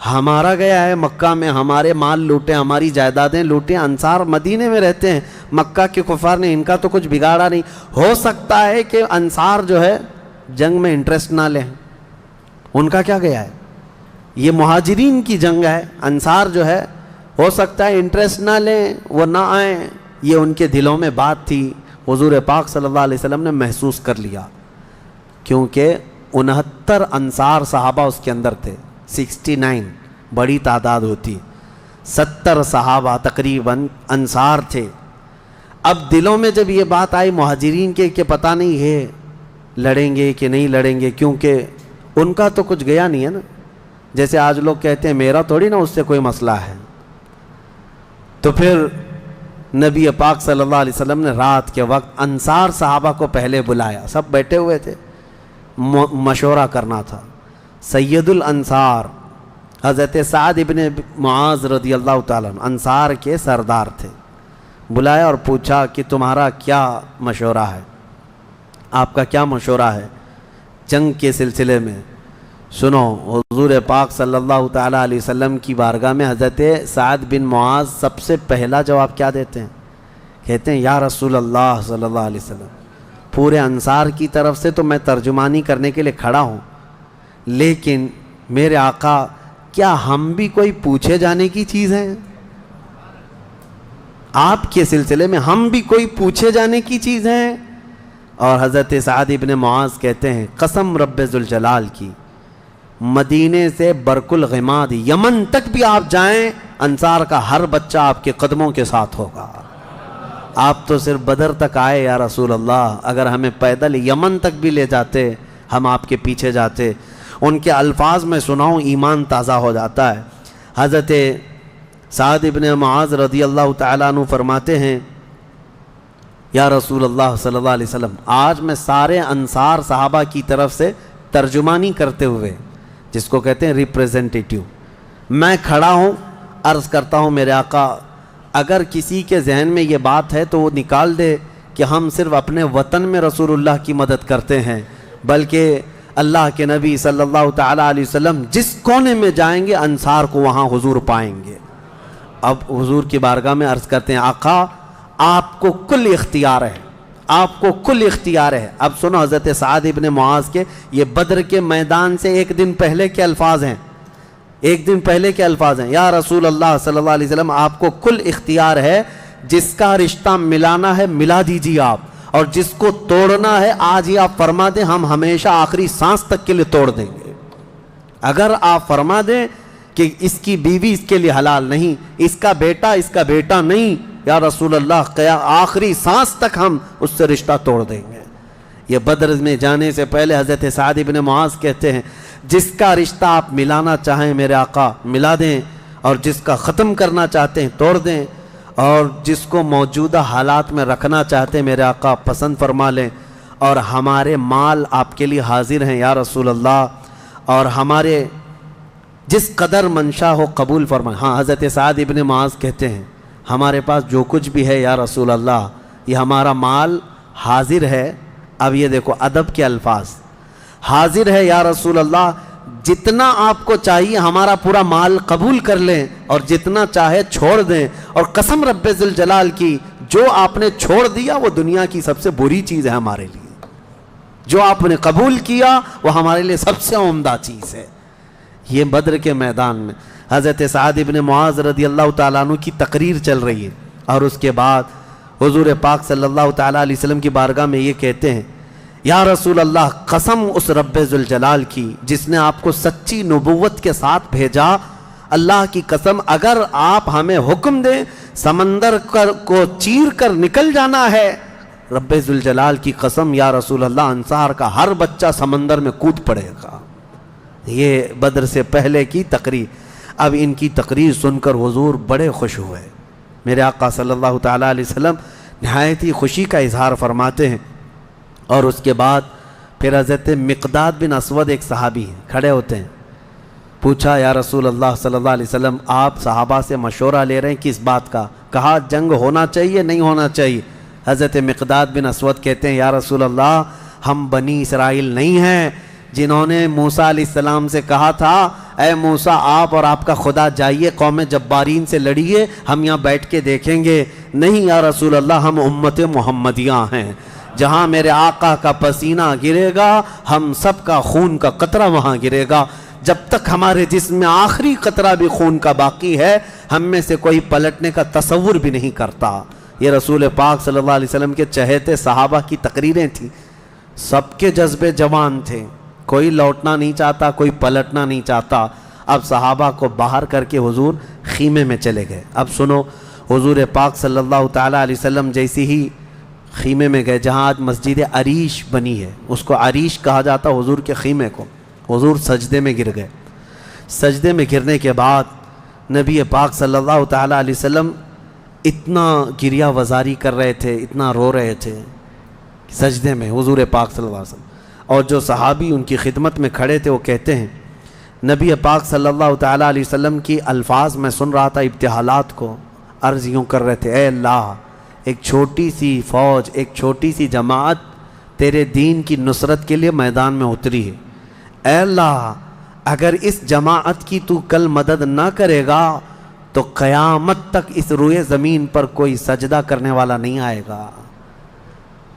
ہمارا گیا ہے، مکہ میں ہمارے مال لوٹے، ہماری جائیدادیں لوٹیں، انصار مدینے میں رہتے ہیں، مکہ کے کفار نے ان کا تو کچھ بگاڑا نہیں۔ ہو سکتا ہے کہ انصار جو ہے جنگ میں انٹرسٹ نہ لیں، ان کا کیا گیا ہے، یہ مہاجرین کی جنگ ہے، انصار جو ہے ہو سکتا ہے انٹرسٹ نہ لیں، وہ نہ آئیں، یہ ان کے دلوں میں بات تھی۔ حضور پاک صلی اللہ علیہ وسلم نے محسوس کر لیا، کیونکہ 69 انصار صحابہ اس کے اندر تھے، 69 بڑی تعداد ہوتی، 70 صحابہ تقریباً انصار تھے۔ اب دلوں میں جب یہ بات آئی مہاجرین کے کہ پتہ نہیں ہے لڑیں گے کہ نہیں لڑیں گے، کیونکہ ان کا تو کچھ گیا نہیں ہے نا، جیسے آج لوگ کہتے ہیں میرا تھوڑی نا اس سے کوئی مسئلہ ہے۔ تو پھر نبی پاک صلی اللہ علیہ وسلم نے رات کے وقت انصار صحابہ کو پہلے بلایا، سب بیٹھے ہوئے تھے، مشورہ کرنا تھا۔ سید الانصار حضرت سعد ابن معاذ رضی اللہ تعالیٰ عنہ انصار کے سردار تھے، بلایا اور پوچھا کہ تمہارا کیا مشورہ ہے، آپ کا کیا مشورہ ہے جنگ کے سلسلے میں۔ سنو، حضور پاک صلی اللہ تعالیٰ علیہ وسلم کی بارگاہ میں حضرت سعد بن معاذ سب سے پہلا جواب کیا دیتے ہیں؟ کہتے ہیں یا رسول اللہ صلی اللہ علیہ وسلم، پورے انصار کی طرف سے تو میں ترجمانی کرنے کے لیے کھڑا ہوں، لیکن میرے آقا کیا ہم بھی کوئی پوچھے جانے کی چیز ہیں؟ آپ کے سلسلے میں ہم بھی کوئی پوچھے جانے کی چیز ہیں؟ اور حضرت سعد ابن معاذ کہتے ہیں قسم رب ذوالجلال کی، مدینے سے برق الغماد یمن تک بھی آپ جائیں، انصار کا ہر بچہ آپ کے قدموں کے ساتھ ہوگا۔ آپ تو صرف بدر تک آئے یا رسول اللہ، اگر ہمیں پیدل یمن تک بھی لے جاتے ہم آپ کے پیچھے جاتے۔ ان کے الفاظ میں سناؤں، ایمان تازہ ہو جاتا ہے۔ حضرت سعد ابن معاذ رضی اللہ تعالیٰ عنہ فرماتے ہیں یا رسول اللہ صلی اللہ علیہ وسلم، آج میں سارے انصار صحابہ کی طرف سے ترجمانی کرتے ہوئے، جس کو کہتے ہیں ریپریزنٹیٹیو، میں کھڑا ہوں، عرض کرتا ہوں میرے آقا اگر کسی کے ذہن میں یہ بات ہے تو وہ نکال دے کہ ہم صرف اپنے وطن میں رسول اللہ کی مدد کرتے ہیں، بلکہ اللہ کے نبی صلی اللہ تعالیٰ علیہ وسلم جس کونے میں جائیں گے انصار کو وہاں حضور پائیں گے۔ اب حضور کی بارگاہ میں عرض کرتے ہیں آقا آپ کو کل اختیار ہے، آپ کو کل اختیار ہے۔ اب سنو حضرت سعد ابن معاذ کے یہ بدر کے میدان سے ایک دن پہلے کے الفاظ ہیں، ایک دن پہلے کے الفاظ ہیں، یا رسول اللہ صلی اللہ علیہ وسلم آپ کو کل اختیار ہے، جس کا رشتہ ملانا ہے ملا دیجیے آپ، اور جس کو توڑنا ہے آج ہی آپ فرما دیں، ہم ہمیشہ آخری سانس تک کے لیے توڑ دیں گے۔ اگر آپ فرما دیں کہ اس کی بیوی اس کے لیے حلال نہیں، اس کا بیٹا نہیں، یا رسول اللہ آخری سانس تک ہم اس سے رشتہ توڑ دیں گے۔ یہ بدر میں جانے سے پہلے حضرت سعد ابن معاذ کہتے ہیں جس کا رشتہ آپ ملانا چاہیں میرے آقا ملا دیں، اور جس کا ختم کرنا چاہتے ہیں توڑ دیں، اور جس کو موجودہ حالات میں رکھنا چاہتے ہیں میرے آقا پسند فرما لیں، اور ہمارے مال آپ کے لیے حاضر ہیں یا رسول اللہ، اور ہمارے جس قدر منشا ہو قبول فرمائیں۔ ہاں حضرت سعد ابن معاذ کہتے ہیں ہمارے پاس جو کچھ بھی ہے یا رسول اللہ یہ ہمارا مال حاضر ہے۔ اب یہ دیکھو ادب کے الفاظ، حاضر ہے یا رسول اللہ، جتنا آپ کو چاہیے ہمارا پورا مال قبول کر لیں اور جتنا چاہے چھوڑ دیں، اور قسم رب ذوالجلال کی جو آپ نے چھوڑ دیا وہ دنیا کی سب سے بری چیز ہے ہمارے لیے، جو آپ نے قبول کیا وہ ہمارے لیے سب سے عمدہ چیز ہے۔ یہ بدر کے میدان میں حضرت سعد ابن معاذ رضی اللہ تعالیٰ عنہ کی تقریر چل رہی ہے، اور اس کے بعد حضور پاک صلی اللہ تعالیٰ علیہ وسلم کی بارگاہ میں یہ کہتے ہیں یا رسول اللہ قسم اس رب ذوالجلال کی جس نے آپ کو سچی نبوت کے ساتھ بھیجا، اللہ کی قسم اگر آپ ہمیں حکم دیں سمندر کو چیر کر نکل جانا ہے، رب ذوالجلال کی قسم یا رسول اللہ انصار کا ہر بچہ سمندر میں کود پڑے گا۔ یہ بدر سے پہلے کی تقریر۔ اب ان کی تقریر سن کر حضور بڑے خوش ہوئے۔ میرے آقا صلی اللہ تعالیٰ علیہ وسلم نہایت ہی خوشی کا اظہار فرماتے ہیں، اور اس کے بعد پھر حضرت مقداد بن اسود ایک صحابی ہیں، کھڑے ہوتے ہیں، پوچھا یا رسول اللہ صلی اللہ علیہ وسلم آپ صحابہ سے مشورہ لے رہے ہیں کس بات کا؟ کہا جنگ ہونا چاہیے نہیں ہونا چاہیے؟ حضرت مقداد بن اسود کہتے ہیں یا رسول اللہ ہم بنی اسرائیل نہیں ہیں جنہوں نے موسیٰ علیہ السلام سے کہا تھا اے موسیٰ آپ اور آپ کا خدا جائیے قوم جبارین سے لڑیے، ہم یہاں بیٹھ کے دیکھیں گے۔ نہیں یا رسول اللہ ہم امت محمدیہ ہیں، جہاں میرے آقا کا پسینہ گرے گا ہم سب کا خون کا قطرہ وہاں گرے گا، جب تک ہمارے جسم میں آخری قطرہ بھی خون کا باقی ہے ہم میں سے کوئی پلٹنے کا تصور بھی نہیں کرتا۔ یہ رسول پاک صلی اللہ علیہ وسلم کے چہیتے صحابہ کی تقریریں تھیں، سب کے جذبے جوان تھے، کوئی لوٹنا نہیں چاہتا، کوئی پلٹنا نہیں چاہتا۔ اب صحابہ کو باہر کر کے حضور خیمے میں چلے گئے۔ اب سنو، حضور پاک صلی اللہ تعالیٰ علیہ وسلم جیسی ہی خیمے میں گئے جہاں آج مسجد عریش بنی ہے، اس کو عریش کہا جاتا حضور کے خیمے کو۔ حضور سجدے میں گر گئے۔ سجدے میں گرنے کے بعد نبی پاک صلی اللہ تعالیٰ علیہ وسلم اتنا گریہ وزاری کر رہے تھے، اتنا رو رہے تھے سجدے میں حضور پاک صلی اللہ علیہ وسلم، اور جو صحابی ان کی خدمت میں کھڑے تھے وہ کہتے ہیں نبی پاک صلی اللہ تعالیٰ علیہ وسلم کی الفاظ میں سن رہا تھا ابتحالات کو، عرض یوں کر رہے تھے اے اللہ ایک چھوٹی سی فوج، ایک چھوٹی سی جماعت تیرے دین کی نصرت کے لیے میدان میں اتری ہے، اے اللہ اگر اس جماعت کی تو کل مدد نہ کرے گا تو قیامت تک اس روئے زمین پر کوئی سجدہ کرنے والا نہیں آئے گا،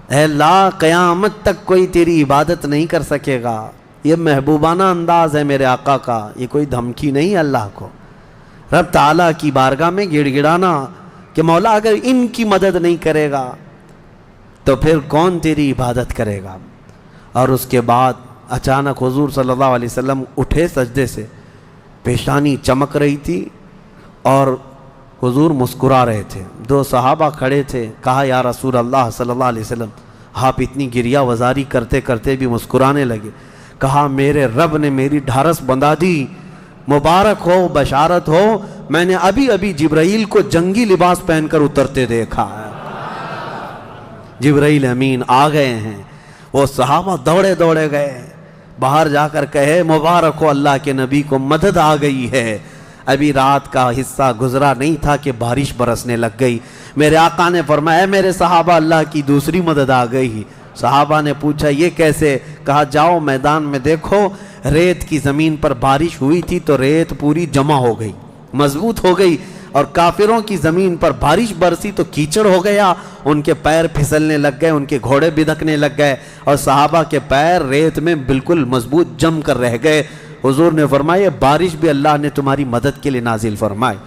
اے اللہ قیامت تک کوئی تیری عبادت نہیں کر سکے گا۔ یہ محبوبانہ انداز ہے میرے آقا کا، یہ کوئی دھمکی نہیں ہے اللہ کو، رب تعالیٰ کی بارگاہ میں گڑ گڑانا کہ مولا اگر ان کی مدد نہیں کرے گا تو پھر کون تیری عبادت کرے گا۔ اور اس کے بعد اچانک حضور صلی اللہ علیہ وسلم اٹھے سجدے سے، پیشانی چمک رہی تھی اور حضور مسکرا رہے تھے۔ دو صحابہ کھڑے تھے، کہا یا رسول اللہ صلی اللہ علیہ وسلم آپ اتنی گریہ وزاری کرتے کرتے بھی مسکرانے لگے۔ کہا میرے رب نے میری ڈھارس بندھا دی، مبارک ہو، بشارت ہو، میں نے ابھی ابھی جبرائیل کو جنگی لباس پہن کر اترتے دیکھا ہے، جبرائیل امین آ گئے ہیں۔ وہ صحابہ دوڑے دوڑے گئے، باہر جا کر کہے مبارک ہو اللہ کے نبی کو مدد آ گئی ہے۔ ابھی رات کا حصہ گزرا نہیں تھا کہ بارش برسنے لگ گئی۔ میرے آقا نے فرمایا اے میرے صحابہ اللہ کی دوسری مدد آ گئی۔ صحابہ نے پوچھا یہ کیسے؟ کہا جاؤ میدان میں دیکھو، ریت کی زمین پر بارش ہوئی تھی تو ریت پوری جمع ہو گئی، مضبوط ہو گئی، اور کافروں کی زمین پر بارش برسی تو کیچڑ ہو گیا، ان کے پیر پھسلنے لگ گئے، ان کے گھوڑے بدکنے لگ گئے، اور صحابہ کے پیر ریت میں بالکل مضبوط جم کر رہ گئے۔ حضور نے فرمایا بارش بھی اللہ نے تمہاری مدد کے لیے نازل فرمائے۔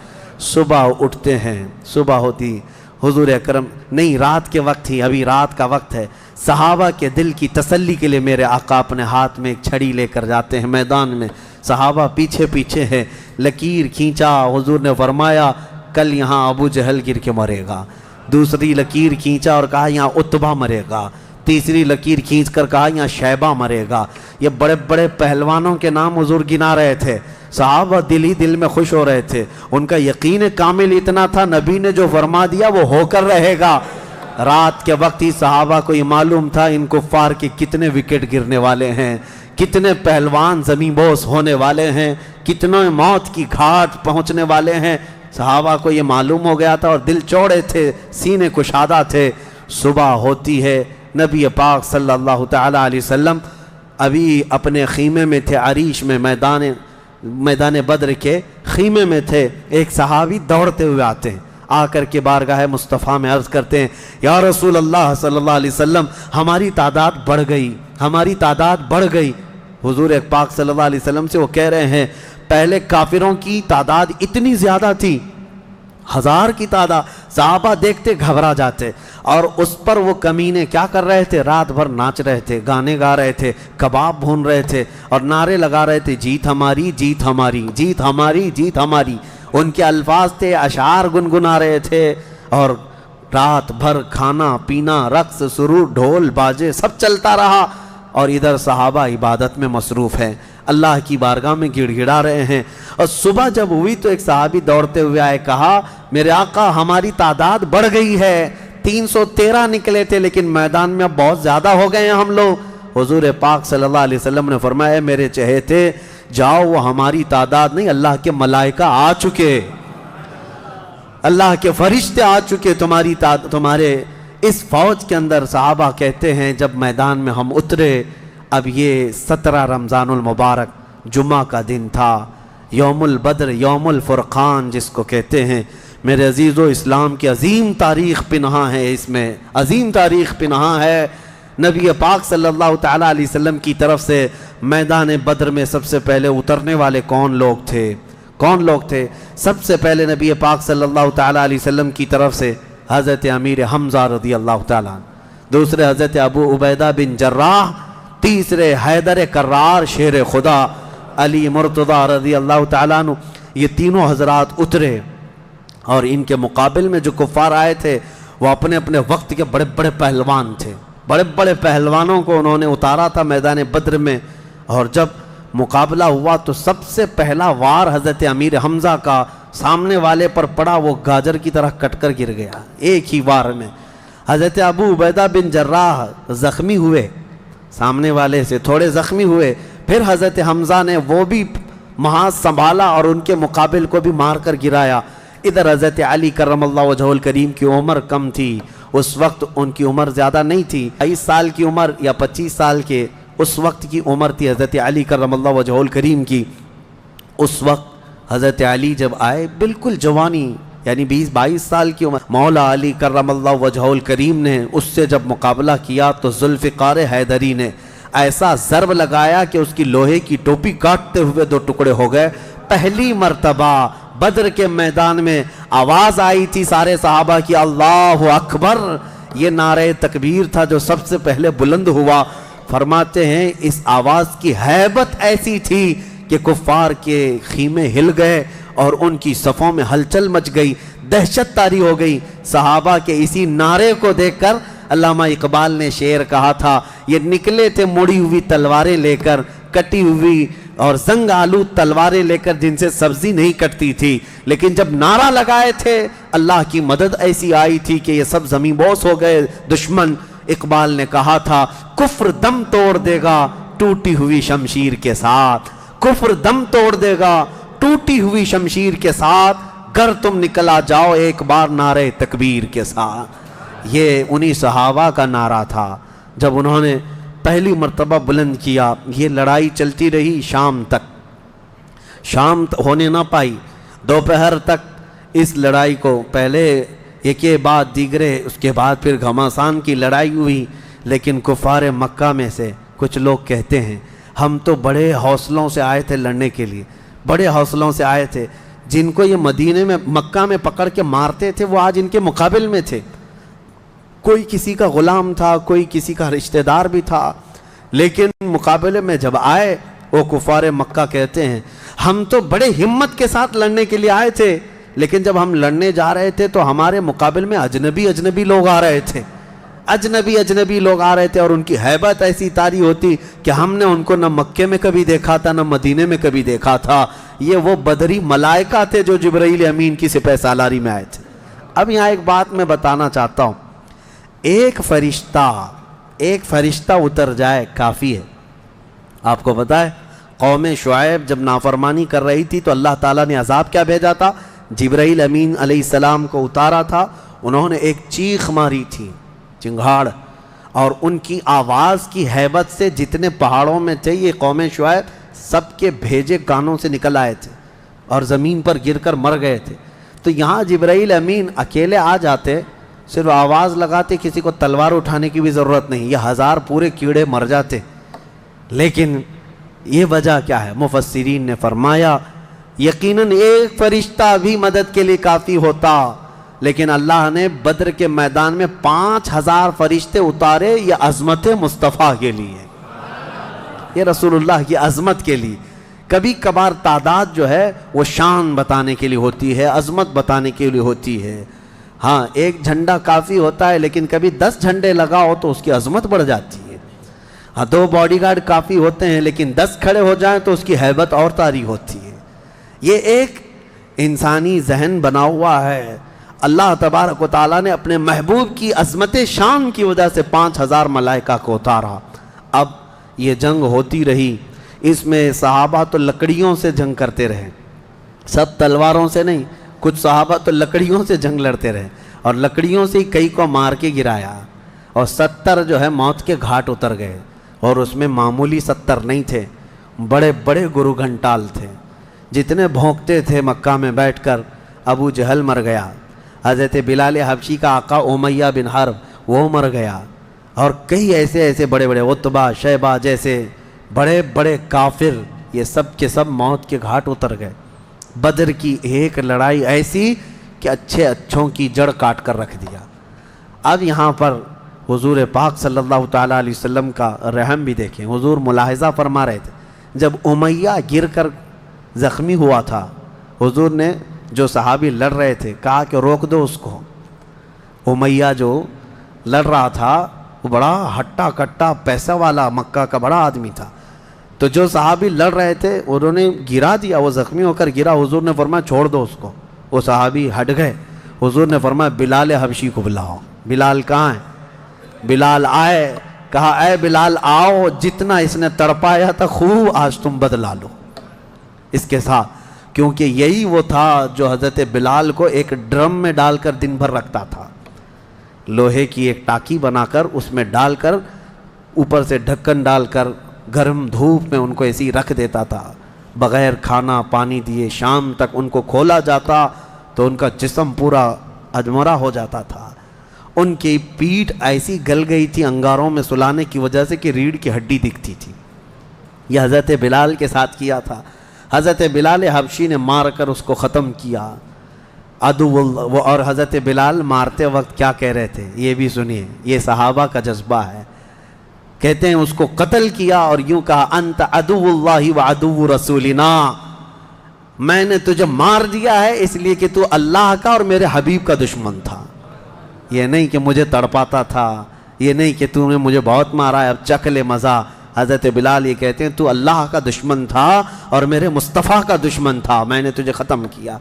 صبح اٹھتے ہیں، صبح ہوتی، حضور اکرم نہیں رات کے وقت ہی، ابھی رات کا وقت ہے، صحابہ کے دل کی تسلی کے لیے میرے آقا اپنے ہاتھ میں ایک چھڑی لے کر جاتے ہیں میدان میں، صحابہ پیچھے پیچھے ہیں، لکیر کھینچا، حضور نے فرمایا کل یہاں ابو جہل گر کے مرے گا، دوسری لکیر کھینچا اور کہا یہاں عتبہ مرے گا، تیسری لکیر کھینچ کر کہا یہاں شیبہ مرے گا۔ یہ بڑے بڑے پہلوانوں کے نام حضور گنا رہے تھے، صحابہ دل ہی دل میں خوش ہو رہے تھے، ان کا یقین کامل اتنا تھا نبی نے جو فرما دیا وہ ہو کر رہے گا۔ رات کے وقت ہی صحابہ کو یہ معلوم تھا ان کفار کے کتنے وکٹ گرنے والے ہیں، کتنے پہلوان زمین بوس ہونے والے ہیں، کتنے موت کی گھاٹ پہنچنے والے ہیں، صحابہ کو یہ معلوم ہو گیا تھا اور دل چوڑے تھے، سینے کشادہ تھے۔ صبح ہوتی ہے، نبی پاک صلی اللہ تعالیٰ علیہ وسلم ابھی اپنے خیمے میں تھے، عریش میں، میدان بدر کے خیمے میں تھے۔ ایک صحابی دوڑتے ہوئے آتے ہیں، آ کر کے بارگاہ مصطفیٰ میں عرض کرتے ہیں یا رسول اللہ صلی اللہ علیہ وسلم ہماری تعداد بڑھ گئی، ہماری تعداد بڑھ گئی۔ حضور پاک صلی اللہ علیہ وسلم سے وہ کہہ رہے ہیں پہلے کافروں کی تعداد اتنی زیادہ تھی، 1000 کی تعداد. صحابہ دیکھتے گھبرا جاتے. اور اس پر وہ کمینے کیا کر رہے تھے؟ رات بھر ناچ رہے تھے، گانے گا رہے تھے، کباب بھون رہے تھے اور نعرے لگا رہے تھے، جیت ہماری، جیت ہماری، جیت ہماری، جیت ہماری. ان کے الفاظ تھے، اشعار گنگنا رہے تھے. اور رات بھر کھانا پینا، رقص سرور، ڈھول باجے سب چلتا رہا. اور ادھر صحابہ عبادت میں مصروف ہیں، اللہ کی بارگاہ میں گڑ گڑا رہے ہیں. اور صبح جب ہوئی تو ایک صحابی دوڑتے ہوئے آئے، کہا میرے آقا ہماری تعداد بڑھ گئی ہے، 313 نکلے تھے لیکن میدان میں اب بہت زیادہ ہو گئے ہیں ہم لوگ. حضور پاک صلی اللہ علیہ وسلم نے فرمایا میرے چہیتے جاؤ، وہ ہماری تعداد نہیں، اللہ کے ملائکہ آ چکے، اللہ کے فرشتے آ چکے تمہارے اس فوج کے اندر. صحابہ کہتے ہیں جب میدان میں ہم اترے، اب یہ 17 رمضان المبارک جمعہ کا دن تھا، یوم البدر، یوم الفرقان جس کو کہتے ہیں. میرے عزیزو، اسلام کی عظیم تاریخ پنہاں ہے، اس میں عظیم تاریخ پنہاں ہے. نبی پاک صلی اللہ تعالیٰ علیہ وسلم کی طرف سے میدان بدر میں سب سے پہلے اترنے والے کون لوگ تھے؟ کون لوگ تھے؟ سب سے پہلے نبی پاک صلی اللہ تعالیٰ علیہ وسلم کی طرف سے حضرت امیر حمزہ رضی اللہ تعالیٰ عنہ، دوسرے حضرت ابو عبیدہ بن جراح، تیسرے حیدر کرار شیر خدا علی مرتضیٰ رضی اللہ تعالیٰ عنہ. یہ تینوں حضرات اترے اور ان کے مقابل میں جو کفار آئے تھے وہ اپنے اپنے وقت کے بڑے بڑے پہلوان تھے. بڑے بڑے پہلوانوں کو انہوں نے اتارا تھا میدان بدر میں. اور جب مقابلہ ہوا تو سب سے پہلا وار حضرت امیر حمزہ کا سامنے والے پر پڑا، وہ گاجر کی طرح کٹ کر گر گیا ایک ہی وار میں. حضرت ابو عبیدہ بن جراح زخمی ہوئے، سامنے والے سے تھوڑے زخمی ہوئے، پھر حضرت حمزہ نے وہ بھی محاذ سنبھالا اور ان کے مقابل کو بھی مار کر گرایا. ادھر حضرت علی کرم اللہ وجہہ الکریم کی عمر کم تھی، اس وقت ان کی عمر زیادہ نہیں تھی، 22 سال کی عمر یا 25 سال کے اس وقت کی عمر تھی حضرت علی کرم اللہ وجہہ الکریم کی. اس وقت حضرت علی جب آئے بالکل جوانی، یعنی 20-22 سال کی عمر، مولا علی کرم اللہ وجہہ الکریم نے اس سے جب مقابلہ کیا تو ذوالفقار حیدری نے ایسا ضرب لگایا کہ اس کی لوہے کی ٹوپی کاٹتے ہوئے 2 ٹکڑے ہو گئے. پہلی مرتبہ بدر کے میدان میں آواز آئی تھی سارے صحابہ کی اللہ اکبر. یہ نعرہ تکبیر تھا جو سب سے پہلے بلند ہوا. فرماتے ہیں اس آواز کی ہیبت ایسی تھی کہ کفار کے خیمے ہل گئے اور ان کی صفوں میں ہلچل مچ گئی، دہشت طاری ہو گئی. صحابہ کے اسی نعرے کو دیکھ کر علامہ اقبال نے شعر کہا تھا، یہ نکلے تھے مڑی ہوئی تلواریں لے کر، کٹی ہوئی اور زنگ آلود تلواریں لے کر جن سے سبزی نہیں کٹتی تھی، لیکن جب نعرہ لگائے تھے اللہ کی مدد ایسی آئی تھی کہ یہ سب زمین بوس ہو گئے دشمن. اقبال نے کہا تھا کفر دم توڑ دے گا ٹوٹی ہوئی شمشیر کے ساتھ، کفر دم توڑ دے گا ٹوٹی ہوئی شمشیر کے ساتھ، گر تم نکلا جاؤ ایک بار نعرہ تکبیر کے ساتھ. یہ انہی صحابہ کا نعرہ تھا جب انہوں نے پہلی مرتبہ بلند کیا. یہ لڑائی چلتی رہی شام تک، شام ہونے نہ پائی. دوپہر تک اس لڑائی کو پہلے ایک بعد دیگرے، اس کے بعد پھر گھماسان کی لڑائی ہوئی. لیکن کفار مکہ میں سے کچھ لوگ کہتے ہیں ہم تو بڑے حوصلوں سے آئے تھے لڑنے کے لیے، بڑے حوصلوں سے آئے تھے. جن کو یہ مدینے میں مکہ میں پکڑ کے مارتے تھے وہ آج ان کے مقابل میں تھے. کوئی کسی کا غلام تھا، کوئی کسی کا رشتہ دار بھی تھا، لیکن مقابلے میں جب آئے وہ کفار مکہ کہتے ہیں ہم تو بڑے ہمت کے ساتھ لڑنے کے لیے آئے تھے، لیکن جب ہم لڑنے جا رہے تھے تو ہمارے مقابل میں اجنبی لوگ آ رہے تھے، اجنبی لوگ آ رہے تھے اور ان کی ہیبت ایسی طاری ہوتی کہ ہم نے ان کو نہ مکے میں کبھی دیکھا تھا نہ مدینے میں کبھی دیکھا تھا. یہ وہ بدری ملائکہ تھے جو جبرائیل امین کی سپہ سالاری میں آئے تھے. اب یہاں ایک بات میں بتانا چاہتا ہوں، ایک فرشتہ اتر جائے کافی ہے. آپ کو پتہ ہے قوم شعیب جب نافرمانی کر رہی تھی تو اللہ تعالیٰ نے عذاب کیا بھیجا تھا؟ جبرائیل امین علیہ السلام کو اتارا تھا. انہوں نے ایک چیخ ماری تھی، چنگھاڑ، اور ان کی آواز کی ہیبت سے جتنے پہاڑوں میں تھے یہ قوم شعیب سب کے بھیجے کانوں سے نکل آئے تھے اور زمین پر گر کر مر گئے تھے. تو یہاں جبرائیل امین اکیلے آ جاتے، صرف آواز لگاتے، کسی کو تلوار اٹھانے کی بھی ضرورت نہیں، یہ 1000 پورے کیڑے مر جاتے. لیکن یہ وجہ کیا ہے؟ مفسرین نے فرمایا یقیناً ایک فرشتہ بھی مدد کے لیے کافی ہوتا، لیکن اللہ نے بدر کے میدان میں 5000 فرشتے اتارے یہ عظمت مصطفیٰ کے لیے، یہ رسول اللہ کی عظمت کے لیے۔ کبھی کبھار تعداد جو ہے وہ شان بتانے کے لیے ہوتی ہے، عظمت بتانے کے لیے ہوتی ہے۔ ہاں ایک جھنڈا کافی ہوتا ہے، لیکن کبھی 10 جھنڈے لگاؤ تو اس کی عظمت بڑھ جاتی ہے۔ ہاں 2 باڈی گارڈ کافی ہوتے ہیں، لیکن 10 کھڑے ہو جائیں تو اس کی ہیبت اور طاری ہوتی ہے۔ یہ ایک انسانی ذہن بنا ہوا ہے۔ اللہ تبارک و تعالیٰ نے اپنے محبوب کی عظمت شان کی وجہ سے 5000 ملائکہ کو اتارا۔ اب یہ جنگ ہوتی رہی، اس میں صحابہ تو لکڑیوں سے جنگ کرتے رہے، سب تلواروں سے نہیں، کچھ صحابہ تو لکڑیوں سے جنگ لڑتے رہے، اور لکڑیوں سے ہی کئی کو مار کے گرایا، اور 70 جو ہے موت کے گھاٹ اتر گئے، اور اس میں معمولی 70 نہیں تھے، بڑے بڑے گرو گھنٹال تھے، جتنے بھونکتے تھے مکہ میں بیٹھ کر۔ ابو جہل مر گیا، حضرت بلال حبشی کا آقا امیہ بن حرب وہ مر گیا، اور کئی ایسے بڑے بڑے عتبہ شیبہ جیسے بڑے بڑے کافر، یہ سب کے سب موت کے گھاٹ اتر گئے۔ بدر کی ایک لڑائی ایسی کہ اچھوں کی جڑ کاٹ کر رکھ دیا۔ اب یہاں پر حضور پاک صلی اللہ تعالیٰ علیہ وسلم کا رحم بھی دیکھیں۔ حضور ملاحظہ فرما رہے تھے، جب امیہ گر کر زخمی ہوا تھا، حضور نے جو صحابی لڑ رہے تھے کہا کہ روک دو اس کو۔ امیہ جو لڑ رہا تھا وہ بڑا ہٹا کٹا پیسہ والا مکہ کا بڑا آدمی تھا، تو جو صحابی لڑ رہے تھے انہوں نے گرا دیا، وہ زخمی ہو کر گرا، حضور نے فرمایا چھوڑ دو اس کو، وہ صحابی ہٹ گئے۔ حضور نے فرمایا بلال حبشی کو بلاؤ۔ بلال کہاں ہے؟ بلال آئے، کہا اے بلال آؤ، جتنا اس نے تڑپایا تھا خوب آج تم بدلا لو اس کے ساتھ، کیونکہ یہی وہ تھا جو حضرت بلال کو ایک ڈرم میں ڈال کر دن بھر رکھتا تھا، لوہے کی ایک ٹاکی بنا کر اس میں ڈال کر اوپر سے ڈھکن ڈال کر گرم دھوپ میں ان کو ایسے ہی رکھ دیتا تھا، بغیر کھانا پانی دیے شام تک ان کو کھولا جاتا تو ان کا جسم پورا اجمرا ہو جاتا تھا، ان کی پیٹھ ایسی گل گئی تھی انگاروں میں سلانے کی وجہ سے کہ ریڑھ کی ہڈی دکھتی تھی۔ یہ حضرت بلال کے ساتھ کیا تھا، حضرت بلال حبشی نے مار کر اس کو ختم کیا۔ عدو اللہ، اور حضرت بلال مارتے وقت کیا کہہ رہے تھے یہ بھی سنیے، یہ صحابہ کا جذبہ ہے۔ کہتے ہیں اس کو قتل کیا اور یوں کہا انت عدو اللہ و عدو رسولنا، میں نے تجھے مار دیا ہے اس لیے کہ تو اللہ کا اور میرے حبیب کا دشمن تھا، یہ نہیں کہ مجھے تڑپاتا تھا، یہ نہیں کہ تو نے مجھے بہت مارا ہے اب چکھ لے مزہ۔ حضرت بلال یہ کہتے ہیں تو اللہ کا دشمن تھا اور میرے مصطفیٰ کا دشمن تھا، میں نے تجھے ختم کیا۔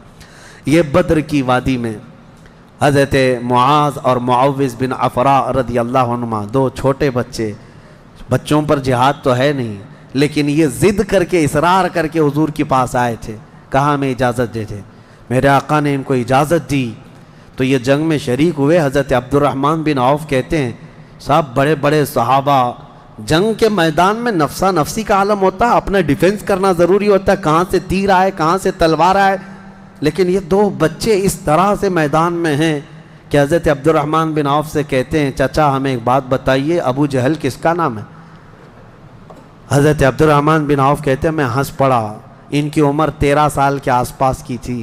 یہ بدر کی وادی میں حضرت معاذ اور معوذ بن عفراء رضی اللہ عنہما، 2 چھوٹے بچے، بچوں پر جہاد تو ہے نہیں لیکن یہ ضد کر کے اصرار کر کے حضور کے پاس آئے تھے، کہا ہمیں اجازت دے دے، میرے آقا نے ان کو اجازت دی تو یہ جنگ میں شریک ہوئے۔ حضرت عبد الرحمن بن عوف کہتے ہیں صاحب بڑے بڑے صحابہ، جنگ کے میدان میں نفسا نفسی کا عالم ہوتا ہے، اپنا ڈیفنس کرنا ضروری ہوتا ہے، کہاں سے تیر آئے کہاں سے تلوار آئے، لیکن یہ 2 بچے اس طرح سے میدان میں ہیں کہ حضرت عبد الرحمن بن عوف سے کہتے ہیں چچا ہمیں ایک بات بتائیے، ابو جہل کس کا نام ہے؟ حضرت عبد الرحمن بن عوف کہتے ہیں میں ہنس پڑا، ان کی عمر 13 سال کے آس پاس کی تھی،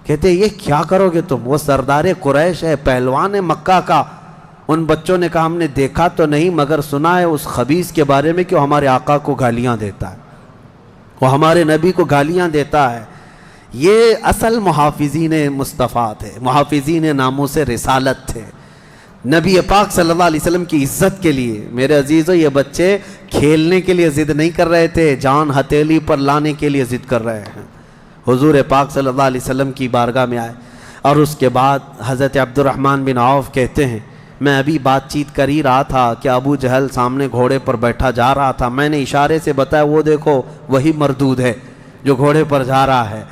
کہتے ہیں یہ کیا کرو گے تم، وہ سردار قریش ہے، پہلوان ہے مکہ کا۔ ان بچوں نے کہا ہم نے دیکھا تو نہیں مگر سنا ہے اس خبیث کے بارے میں کہ وہ ہمارے آقا کو گالیاں دیتا ہے، وہ ہمارے نبی کو گالیاں دیتا ہے۔ یہ اصل محافظین مصطفیٰ تھے، محافظین ناموس رسالت تھے، نبی پاک صلی اللہ علیہ وسلم کی عزت کے لیے۔ میرے عزیزو یہ بچے کھیلنے کے لیے ضد نہیں کر رہے تھے، جان ہتھیلی پر لانے کے لیے ضد کر رہے ہیں۔ حضور پاک صلی اللہ علیہ وسلم کی بارگاہ میں آئے اور اس کے بعد حضرت عبد الرحمن بن عوف کہتے ہیں میں ابھی بات چیت کر ہی رہا تھا کہ ابو جہل سامنے گھوڑے پر بیٹھا جا رہا تھا، میں نے اشارے سے بتایا وہ دیکھو وہی مردود ہے جو گھوڑے پر جا رہا ہے۔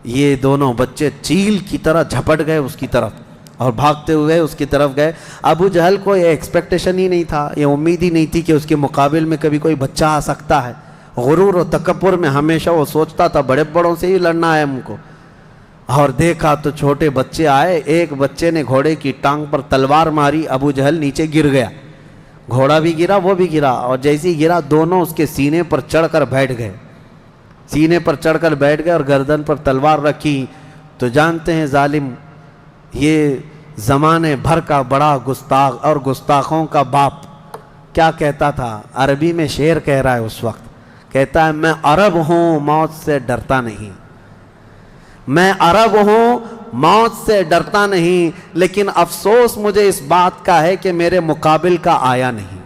یہ دونوں بچے چیل کی طرح جھپٹ گئے اس کی طرف اور بھاگتے ہوئے اس کی طرف گئے۔ ابو جہل کو یہ ایکسپیکٹیشن ہی نہیں تھا، یہ امید ہی نہیں تھی کہ اس کے مقابل میں کبھی کوئی بچہ آ سکتا ہے۔ غرور و تکبر میں ہمیشہ وہ سوچتا تھا بڑے بڑوں سے ہی لڑنا ہے ہم کو، اور دیکھا تو چھوٹے بچے آئے، ایک بچے نے گھوڑے کی ٹانگ پر تلوار ماری، ابو جہل نیچے گر گیا، گھوڑا بھی گرا وہ بھی گرا، اور جیسے ہی گرا دونوں اس کے سینے پر چڑھ کر بیٹھ گئے۔ سینے پر چڑھ کر بیٹھ گئے اور گردن پر تلوار رکھی. تو جانتے ہیں ظالم یہ زمانے بھر کا بڑا گستاخ اور گستاخوں کا باپ کیا کہتا تھا؟ عربی میں شعر کہہ رہا ہے اس وقت. کہتا ہے میں عرب ہوں موت سے ڈرتا نہیں، میں عرب ہوں موت سے ڈرتا نہیں، لیکن افسوس مجھے اس بات کا ہے کہ میرے مقابل کا آیا نہیں.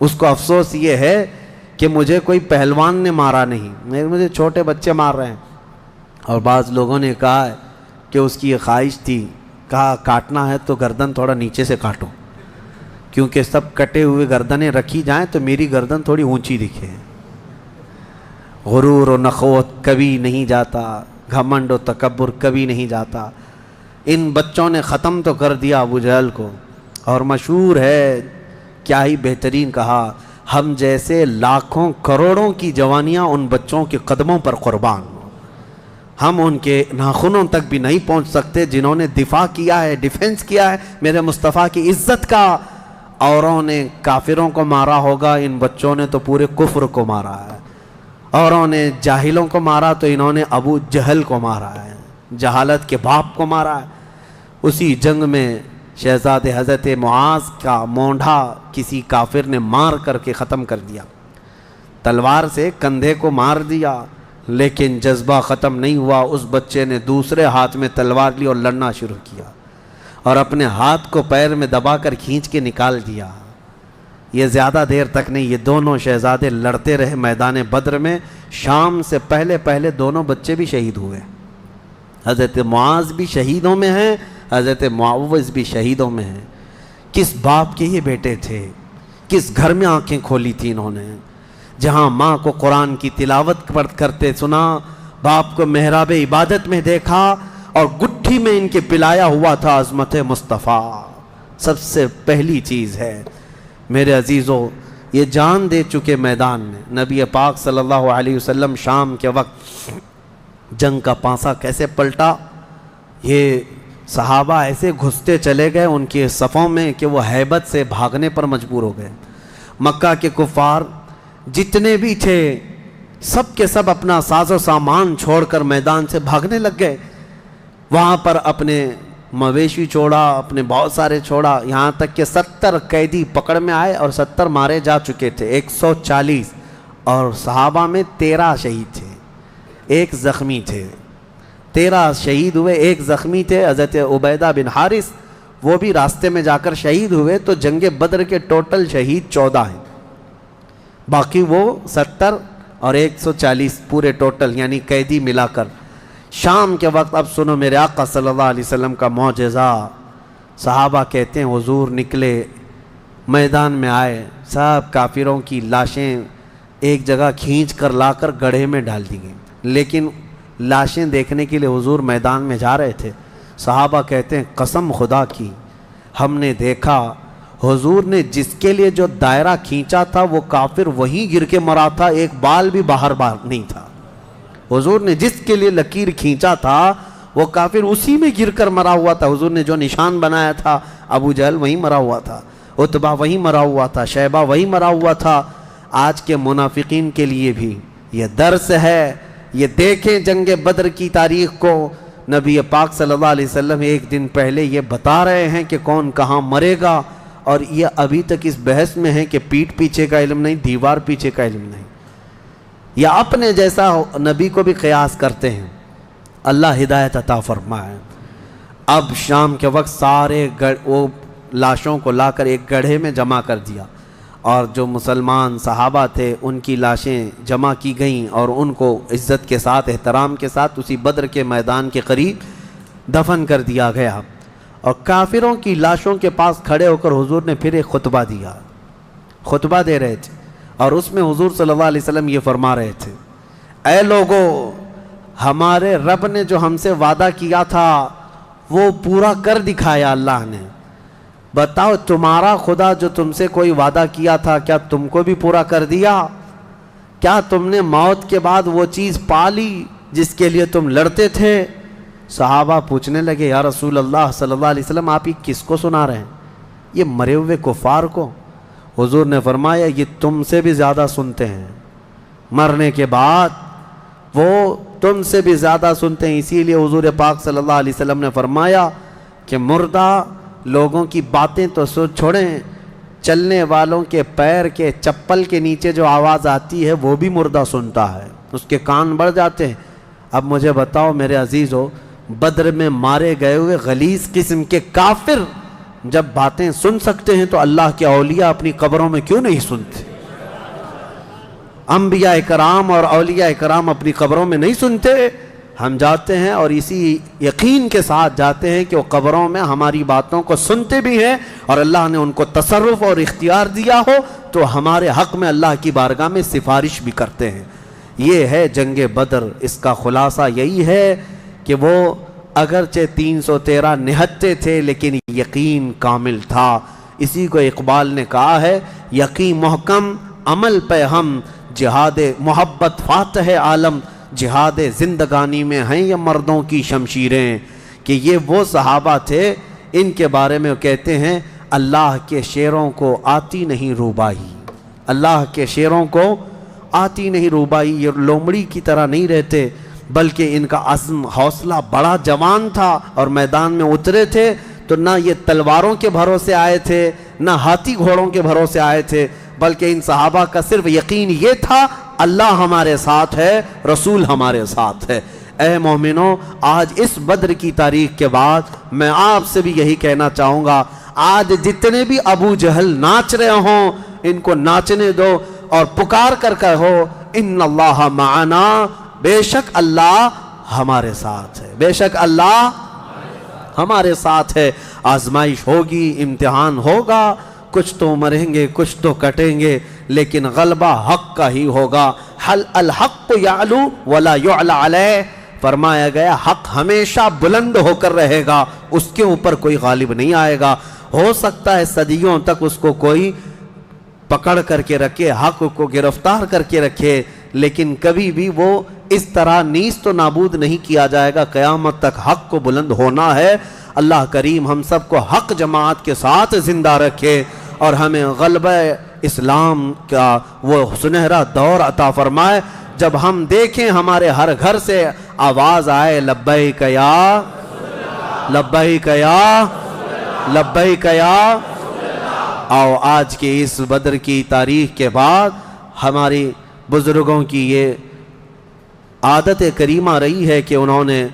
اس کو افسوس یہ ہے کہ مجھے کوئی پہلوان نے مارا نہیں، مجھے چھوٹے بچے مار رہے ہیں. اور بعض لوگوں نے کہا ہے کہ اس کی یہ خواہش تھی، کہا کاٹنا ہے تو گردن تھوڑا نیچے سے کاٹو، کیونکہ سب کٹے ہوئے گردنیں رکھی جائیں تو میری گردن تھوڑی اونچی دکھے. غرور و نخوت کبھی نہیں جاتا، گھمنڈ و تکبر کبھی نہیں جاتا. ان بچوں نے ختم تو کر دیا ابو جہل کو. اور مشہور ہے، کیا ہی بہترین کہا، ہم جیسے لاکھوں کروڑوں کی جوانیاں ان بچوں کے قدموں پر قربان. ہم ان کے ناخنوں تک بھی نہیں پہنچ سکتے جنہوں نے دفاع کیا ہے، ڈیفنس کیا ہے میرے مصطفیٰ کی عزت کا. اوروں نے کافروں کو مارا ہوگا، ان بچوں نے تو پورے کفر کو مارا ہے. اوروں نے جاہلوں کو مارا تو انہوں نے ابو جہل کو مارا ہے، جہالت کے باپ کو مارا ہے. اسی جنگ میں شہزادے حضرت معاذ کا مونڈھا کسی کافر نے مار کر کے ختم کر دیا، تلوار سے کندھے کو مار دیا. لیکن جذبہ ختم نہیں ہوا، اس بچے نے دوسرے ہاتھ میں تلوار لی اور لڑنا شروع کیا، اور اپنے ہاتھ کو پیر میں دبا کر کھینچ کے نکال دیا. یہ زیادہ دیر تک نہیں، یہ دونوں شہزادے لڑتے رہے میدان بدر میں. شام سے پہلے دونوں بچے بھی شہید ہوئے. حضرت معاذ بھی شہیدوں میں ہیں، حضرت معوذ بھی شہیدوں میں ہیں. کس باپ کے یہ بیٹے تھے، کس گھر میں آنکھیں کھولی تھی انہوں نے، جہاں ماں کو قرآن کی تلاوت کرتے سنا، باپ کو محراب عبادت میں دیکھا، اور گٹھی میں ان کے پلایا ہوا تھا عظمت مصطفیٰ. سب سے پہلی چیز ہے میرے عزیزو، یہ جان دے چکے میدان میں. نبی پاک صلی اللہ علیہ وسلم شام کے وقت جنگ کا پانسا کیسے پلٹا، یہ صحابہ ایسے گھستے چلے گئے ان کے صفوں میں کہ وہ ہیبت سے بھاگنے پر مجبور ہو گئے. مکہ کے کفار جتنے بھی تھے سب کے سب اپنا ساز و سامان چھوڑ کر میدان سے بھاگنے لگ گئے. وہاں پر اپنے مویشی چھوڑا، اپنے بہت سارے چھوڑا، یہاں تک کہ 70 قیدی پکڑ میں آئے اور 70 مارے جا چکے تھے، 140. اور صحابہ میں 13 شہید تھے، 1 زخمی تھے. 13 شہید ہوئے، 1 زخمی تھے. حضرت عبیدہ بن حارث وہ بھی راستے میں جا کر شہید ہوئے. تو جنگ بدر کے ٹوٹل شہید 14 ہیں، باقی وہ 70 اور 140 پورے ٹوٹل یعنی قیدی ملا کر. شام کے وقت اب سنو میرے آقا صلی اللہ علیہ وسلم کا معجزہ. صحابہ کہتے ہیں حضور نکلے، میدان میں آئے، سب کافروں کی لاشیں ایک جگہ کھینچ کر لا کر گڑھے میں ڈال دی گئیں. لیکن لاشیں دیکھنے کے لیے حضور میدان میں جا رہے تھے. صحابہ کہتے ہیں قسم خدا کی ہم نے دیکھا حضور نے جس کے لیے جو دائرہ کھینچا تھا وہ کافر وہیں گر کے مرا تھا، ایک بال بھی باہر نہیں تھا. حضور نے جس کے لیے لکیر کھینچا تھا وہ کافر اسی میں گر کر مرا ہوا تھا. حضور نے جو نشان بنایا تھا ابو جہل وہیں مرا ہوا تھا، عتبہ وہیں مرا ہوا تھا، شیبہ وہیں مرا ہوا تھا. آج کے منافقین کے لیے بھی یہ درس ہے. یہ دیکھیں جنگ بدر کی تاریخ کو، نبی پاک صلی اللہ علیہ وسلم ایک دن پہلے یہ بتا رہے ہیں کہ کون کہاں مرے گا، اور یہ ابھی تک اس بحث میں ہے کہ پیٹھ پیچھے کا علم نہیں، دیوار پیچھے کا علم نہیں، یا اپنے جیسا نبی کو بھی قیاس کرتے ہیں. اللہ ہدایت عطا فرمائے. اب شام کے وقت سارے وہ لاشوں کو لا کر ایک گڑھے میں جمع کر دیا، اور جو مسلمان صحابہ تھے ان کی لاشیں جمع کی گئیں اور ان کو عزت کے ساتھ احترام کے ساتھ اسی بدر کے میدان کے قریب دفن کر دیا گیا. اور کافروں کی لاشوں کے پاس کھڑے ہو کر حضور نے پھر ایک خطبہ دیا، خطبہ دے رہے تھے، اور اس میں حضور صلی اللہ علیہ وسلم یہ فرما رہے تھے، اے لوگو ہمارے رب نے جو ہم سے وعدہ کیا تھا وہ پورا کر دکھایا اللہ نے. بتاؤ تمہارا خدا جو تم سے کوئی وعدہ کیا تھا کیا تم کو بھی پورا کر دیا؟ کیا تم نے موت کے بعد وہ چیز پا لی جس کے لیے تم لڑتے تھے؟ صحابہ پوچھنے لگے یا رسول اللہ صلی اللہ علیہ وسلم آپ ہی کس کو سنا رہے ہیں؟ یہ مرے ہوئے کفار کو. حضور نے فرمایا یہ تم سے بھی زیادہ سنتے ہیں. مرنے کے بعد وہ تم سے بھی زیادہ سنتے ہیں. اسی لیے حضور پاک صلی اللہ علیہ وسلم نے فرمایا کہ مردہ لوگوں کی باتیں تو چھوڑیں، چلنے والوں کے پیر کے چپل کے نیچے جو آواز آتی ہے وہ بھی مردہ سنتا ہے، اس کے کان بڑھ جاتے ہیں. اب مجھے بتاؤ میرے عزیزو، بدر میں مارے گئے ہوئے غلیظ قسم کے کافر جب باتیں سن سکتے ہیں تو اللہ کے اولیاء اپنی قبروں میں کیوں نہیں سنتے؟ انبیاء کرام اور اولیاء کرام اپنی قبروں میں نہیں سنتے؟ ہم جاتے ہیں اور اسی یقین کے ساتھ جاتے ہیں کہ وہ قبروں میں ہماری باتوں کو سنتے بھی ہیں، اور اللہ نے ان کو تصرف اور اختیار دیا ہو تو ہمارے حق میں اللہ کی بارگاہ میں سفارش بھی کرتے ہیں. یہ ہے جنگ بدر. اس کا خلاصہ یہی ہے کہ وہ اگرچہ 313 نہتے تھے لیکن یقین کامل تھا. اسی کو اقبال نے کہا ہے، یقین محکم عمل پہ ہم، جہاد محبت فاتح عالم، جہاد زندگانی میں ہیں یہ مردوں کی شمشیریں. کہ یہ وہ صحابہ تھے، ان کے بارے میں وہ کہتے ہیں اللہ کے شیروں کو آتی نہیں روبائی. اللہ کے شیروں کو آتی نہیں روبائی. یہ لومڑی کی طرح نہیں رہتے بلکہ ان کا عزم حوصلہ بڑا جوان تھا، اور میدان میں اترے تھے تو نہ یہ تلواروں کے بھروسے آئے تھے نہ ہاتھی گھوڑوں کے بھروسے آئے تھے، بلکہ ان صحابہ کا صرف یقین یہ تھا اللہ ہمارے ساتھ ہے، رسول ہمارے ساتھ ہے. اے مومنوں، آج اس بدر کی تاریخ کے بعد میں آپ سے بھی یہی کہنا چاہوں گا، آج جتنے بھی ابو جہل ناچ رہے ہوں ان کو ناچنے دو اور پکار کر کہو ان اللہ معنا، بے شک اللہ ہمارے ساتھ ہے، بے شک اللہ ہمارے ساتھ ہے. آزمائش ہوگی، امتحان ہوگا، کچھ تو مریں گے کچھ تو کٹیں گے، لیکن غلبہ حق کا ہی ہوگا. حل الحق یعلو ولا یعلی علیہ، فرمایا گیا حق ہمیشہ بلند ہو کر رہے گا، اس کے اوپر کوئی غالب نہیں آئے گا. ہو سکتا ہے صدیوں تک اس کو کوئی پکڑ کر کے رکھے، حق کو گرفتار کر کے رکھے، لیکن کبھی بھی وہ اس طرح نیست و نابود نہیں کیا جائے گا. قیامت تک حق کو بلند ہونا ہے. اللہ کریم ہم سب کو حق جماعت کے ساتھ زندہ رکھے اور ہمیں غلبہ اسلام کا وہ سنہرا دور عطا فرمائے جب ہم دیکھیں ہمارے ہر گھر سے آواز آئے لبیک یا لبیک یا لبیک یا. آؤ آج کے اس بدر کی تاریخ کے بعد ہماری بزرگوں کی یہ عادت کریمہ رہی ہے کہ انہوں نے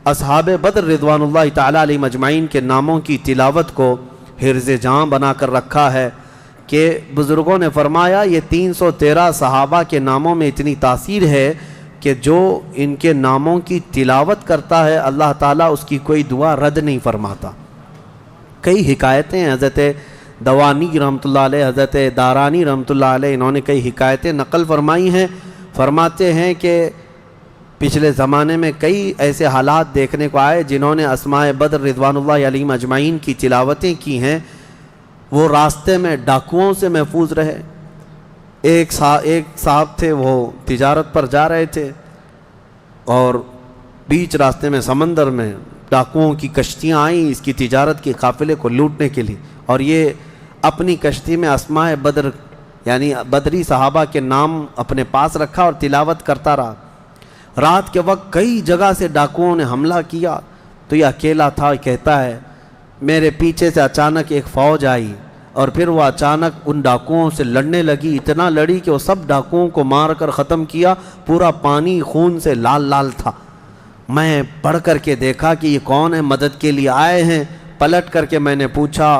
اصحاب بدر رضوان اللہ تعالیٰ علیہ مجمعین کے ناموں کی تلاوت کو حرز جاں بنا کر رکھا ہے کہ بزرگوں نے فرمایا یہ 313 صحابہ کے ناموں میں اتنی تاثیر ہے کہ جو ان کے ناموں کی تلاوت کرتا ہے اللہ تعالیٰ اس کی کوئی دعا رد نہیں فرماتا. کئی حکایتیں حضرت دوانی رحمۃ اللہ علیہ، حضرت دارانی رحمۃ اللہ علیہ، انہوں نے کئی حکایتیں نقل فرمائی ہیں. فرماتے ہیں کہ پچھلے زمانے میں کئی ایسے حالات دیکھنے کو آئے جنہوں نے اسماء بدر رضوان اللہ علیہ اجمعین کی تلاوتیں کی ہیں، وہ راستے میں ڈاکوؤں سے محفوظ رہے. ایک صاحب تھے، وہ تجارت پر جا رہے تھے اور بیچ راستے میں سمندر میں ڈاکوؤں کی کشتیاں آئیں اس کی تجارت کے قافلے کو لوٹنے کے لیے، اور یہ اپنی کشتی میں اسماء بدر یعنی بدری صحابہ کے نام اپنے پاس رکھا اور تلاوت کرتا رہا. رات کے وقت کئی جگہ سے ڈاکوؤں نے حملہ کیا تو یہ اکیلا تھا. کہتا ہے میرے پیچھے سے اچانک ایک فوج آئی اور پھر وہ اچانک ان ڈاکوؤں سے لڑنے لگی، اتنا لڑی کہ وہ سب ڈاکوؤں کو مار کر ختم کیا. پورا پانی خون سے لال لال تھا. میں پڑھ کر کے دیکھا کہ یہ کون ہے، مدد کے لیے آئے ہیں. پلٹ کر کے میں نے پوچھا،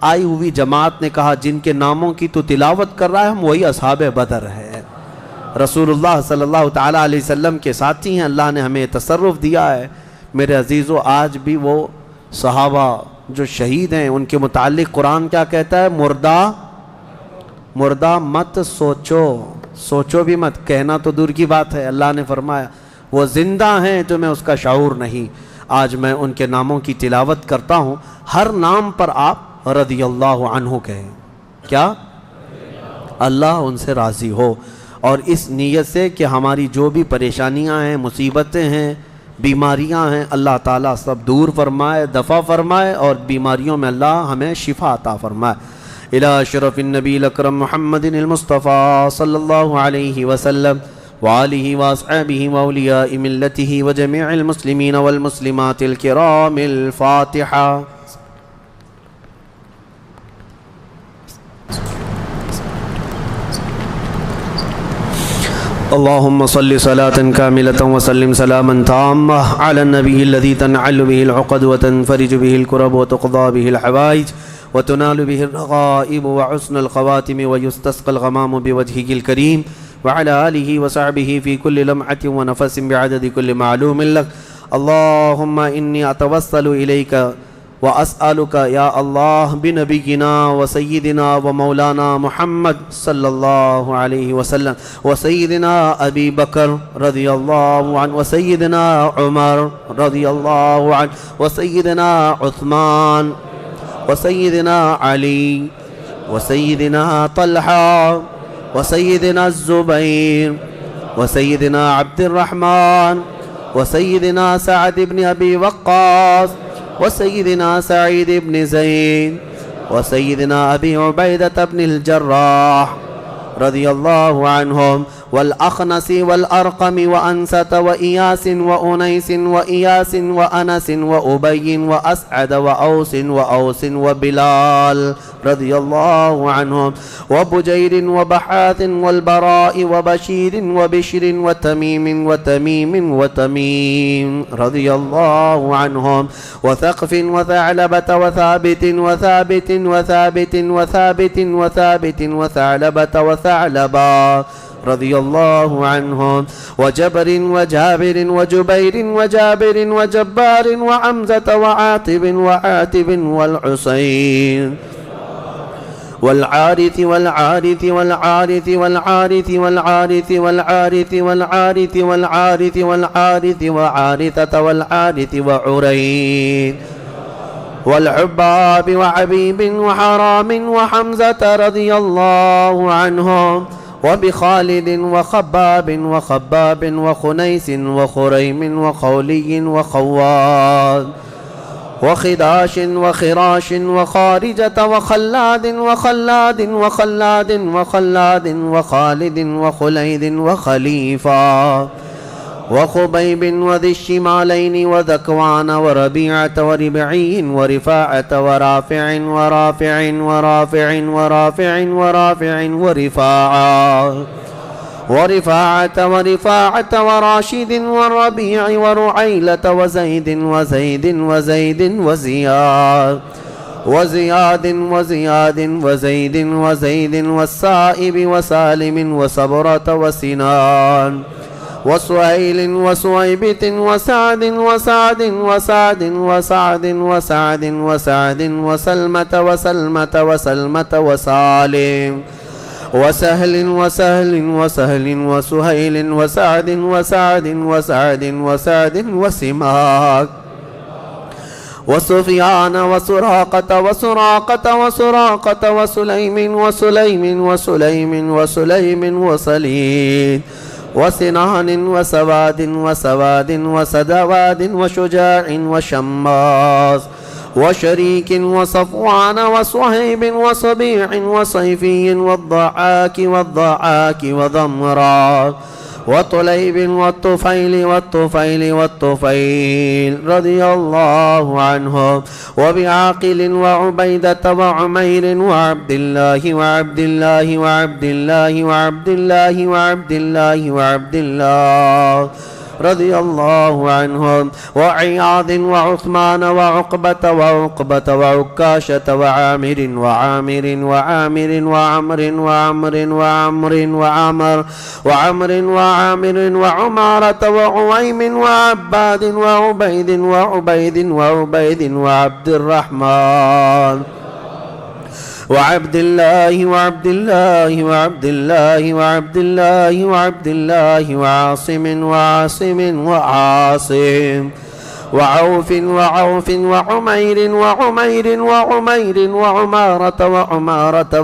آئی ہوئی جماعت نے کہا جن کے ناموں کی تو تلاوت کر رہا ہے ہم وہی اصحاب بدر ہے، رسول اللہ صلی اللہ تعالیٰ علیہ وسلم کے ساتھی ہیں. اللہ نے ہمیں تصرف دیا ہے. میرے عزیزو، آج بھی وہ صحابہ جو شہید ہیں ان کے متعلق قرآن کیا کہتا ہے؟ مردہ مت سوچو بھی مت. کہنا تو دور کی بات ہے، اللہ نے فرمایا وہ زندہ ہیں تمہیں اس کا شعور نہیں. آج میں ان کے ناموں کی تلاوت کرتا ہوں. ہر نام پر آپ رضی اللہ عنہ کہیں. کیا؟ اللہ ان سے راضی ہو، اور اس نیت سے کہ ہماری جو بھی پریشانیاں ہیں، مصیبتیں ہیں، بیماریاں ہیں، اللہ تعالیٰ سب دور فرمائے، دفع فرمائے، اور بیماریوں میں اللہ ہمیں شفا عطا فرمائے. الى شرف النبی الاکرم محمد المصطفیٰ صلی اللہ علیہ وسلم وآلہ وأصحابہ وأولیاء ملتہ وجميع المسلمین والمسلمات الکرام الفاتحہ. اللهم صل صلاة كاملة وسلم سلاما تاما على النبي الذي تنعل به العقد وتنفرج به الكرب وتقضى به الحوائج وتنال به الرغائب وحسن الخواتم ويستسقى الغمام بوجهه الكريم وعلى آله وصحبه في كل لمحة ونفس بعدد كل معلوم لك. اللهم إني أتوسل إليك وأسألك يا الله بنبينا وسيدنا ومولانا محمد صلى الله عليه وسلم وسيدنا أبي بكر رضي الله عنه وسيدنا عمر رضي الله عنه وسيدنا عثمان وسيدنا علي وسيدنا طلحة وسيدنا الزبير وسيدنا عبد الرحمن وسيدنا سعد بن أبي وقاص وسيدنا سعيد بن زيد وسيدنا أبي عبيدة بن الجراح رضي الله عنهم والأخنس والأرقم وأنسة وإياس وأنيس وإياس وأنس وأبي وأسعد وأوس وبلال رضي الله عنهم وبجير وبحاث والبراء وبشير وبشر وتميم رضي الله عنهم وثقف وثعلبة وثابت وثعلبة وثعلبا رضي الله عنهم وجبر وجابر وجبير وجابر وجبار وعمزة وعاتب والحسين والعارث وعارثة والعارث وعرين والعباب وعبيب وحرام وحمزة رضي الله عنهم وبخالد وخباب وخنيس وخريم وخولي وخواد وخداش وخراش وخارجة وخلاد وخالد وخليد وخليفة وخبيب وذي الشمالين وذكوان وربيعة وربعي ورفاعة ورفاعة وراشد والربيع ورعيلة وزيد وزيد والسائب وسالم وصبرة وسنان وسهيل وسويبة وسعد وسلمة وسالم وسهل وسهيل وسعد وسماك وسفيان وسراقة وسليم وسليد وسنان وسواد وسدواد وشجاع وشماس وشريك وصفوان وصهيب وصبيع وصيفي والضعاك وضمرا وطليب والطفيل رضي الله عنهم وبعاقل وعبيدة وعمير وعبد الله رضي الله عنهم وعياض وعثمان وعقبة وعكاشة وعامر وعمارة وعويم وعباد وعبيد وعبد الرحمن وعبد الله وعاصم وعوف وعمير وعمارة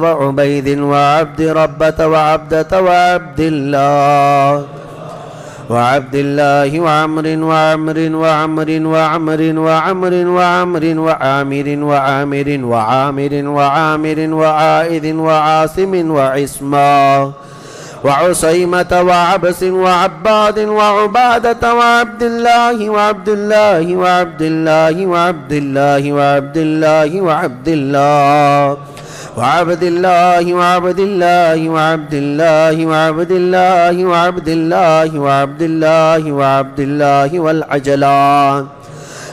وعبيد وعبد ربة وعبدة وعبد الله وعمر وعامر وعائذ وعاصم وعصمة وعسيمة وعبس وعباد وعبادة وعبد الله وعبد الله وعبد الله وعبد الله وعبد الله وعبد الله وعبد الله وعبد الله وعبد الله وعبد الله وعبد الله وعبد الله وعبد الله والعجلان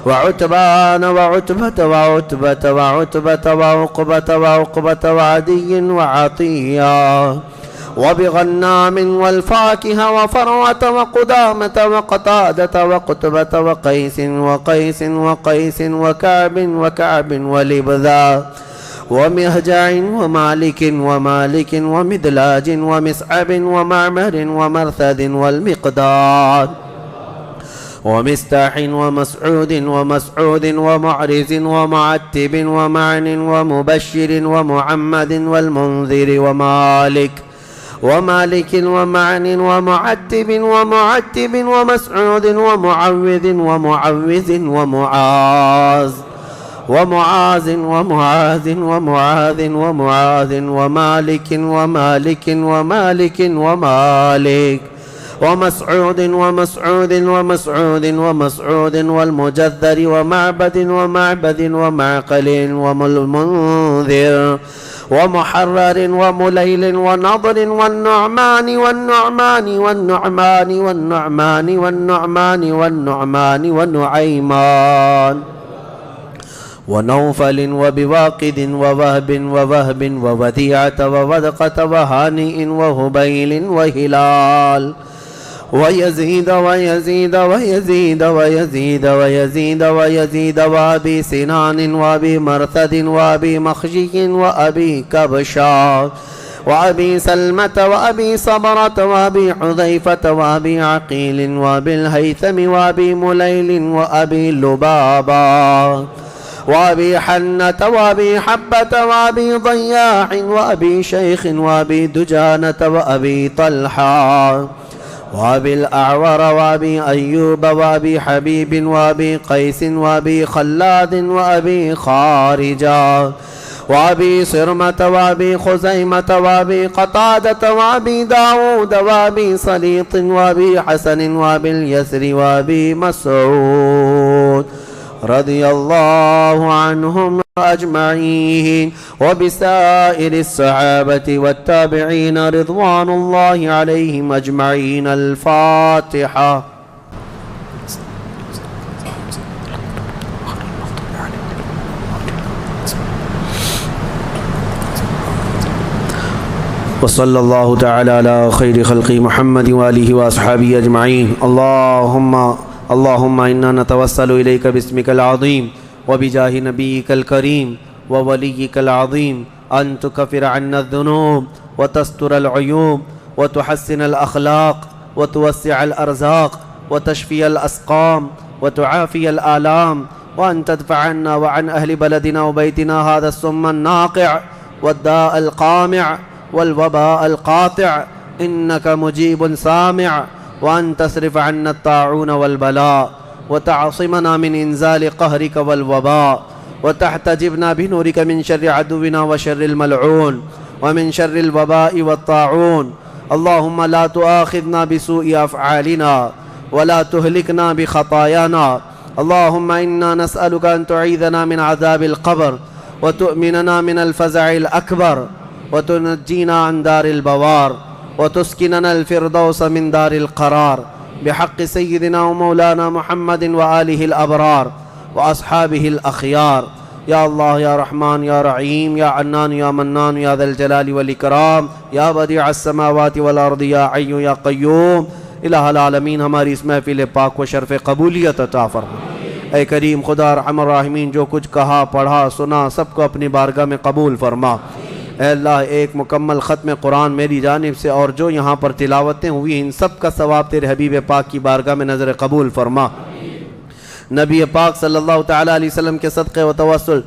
وعتبان وعتبة وعتبة وعتبة وعقبة وعقبة وعدي وعطية وبغنام والفاكهة وفروة وقدامة وقتادة وقتبة وقيس وقيس وقيس وكعب وكعب ولبذا ومهجع ومالك ومالك ومدلاج ومسعب ومعمر ومرثد والمقداد ومستاح ومسعود ومسعود ومعرز ومعتب ومعن ومبشر ومحمد والمنذر ومالك ومالك ومعن ومعتب ومعتب ومسعود ومعوذ ومعوذ ومعاذ ومعاذ ومعاذ ومعاذ ومعاذ ومالك ومالك ومالك ومالك ومسعود ومسعود ومسعود ومسعود والمجذر ومعبد ومعبد ومعقل والمنذر ومحرر ومليل ونضر والنعمان والنعمان والنعمان والنعمان والنعمان والنعمان ونعيمان ونوفل وبواقد ووهب ووهب ووديعة وودقة وهانئ وهبيل وهلال ويزيد ويزيد ويزيد ويزيد ويزيد ويزيد وأبي سنان وأبي مرثد وأبي مخجي وأبي كبشا وأبي سلمة وأبي صبرة وأبي حذيفة وأبي عقيل وأبي الهيثم وأبي مليل وأبي لبابا وأبي حنة وأبي حبة وأبي ضياح وأبي شيخ وأبي دجانة وأبي طلحة وأبي الأعور وأبي أيوب وأبي حبيب وأبي قيس وأبي خلاد وأبي خارجة وأبي صرمة وأبي خزيمة وأبي قتادة وأبي داود وأبي صليط وأبي حسن وأبي اليسر وأبي مسعود رضي الله عنهم أجمعين وبسائر الصحابة والتابعين رضوان الله عليهم أجمعين. الفاتحة. وصلى الله تعالى على خير خلق محمد وآله وأصحابه أجمعين. اللهم إنا نتوسل إليك باسمك العظيم وبجاه نبيك الكريم ووليك العظيم أن تكفر عنا الذنوب وتستر العيوب وتحسن الأخلاق وتوسع الأرزاق وتشفي الأسقام وتعافي الآلام، وأن تدفع عنا وعن أهل بلدنا وبيتنا هذا السم الناقع والداء القامع والوباء القاطع، إنك مجيب سامع. وأن تصرف عنا الطاعون والبلاء وتعصمنا من إنزال قهرك والوباء، وتحتجبنا بنورك من شر عدونا وشر الملعون ومن شر الوباء والطاعون. اللهم لا تؤاخذنا بسوء أفعالنا ولا تهلكنا بخطايانا. اللهم إنا نسألك أن تعيذنا من عذاب القبر وتؤمننا من الفزع الأكبر وتنجينا عن دار البوار وتسكننا الفردوس من دار القرار، بحق سيدنا ومولانا محمد وآله الأبرار وأصحابه الأخيار. يا الله يا رحمن يا رحيم يا عنان يا منان يا ذا الجلال والإكرام يا بديع السماوات والأرض يا حي يا قیوم، الہ العالمین ہماری اس محفل پاک و شرف قبولیت عطا فرما۔ اے کریم خدا ارحم الراحمین، جو کچھ کہا پڑھا سنا سب کو اپنی بارگاہ میں قبول فرما۔ اے اللہ، ایک مکمل ختم قرآن میری جانب سے اور جو یہاں پر تلاوتیں ہوئی ان سب کا ثواب تیرے حبیب پاک کی بارگاہ میں نظر قبول فرما۔ نبی پاک صلی اللہ تعالیٰ علیہ وسلم کے صدقے و توسل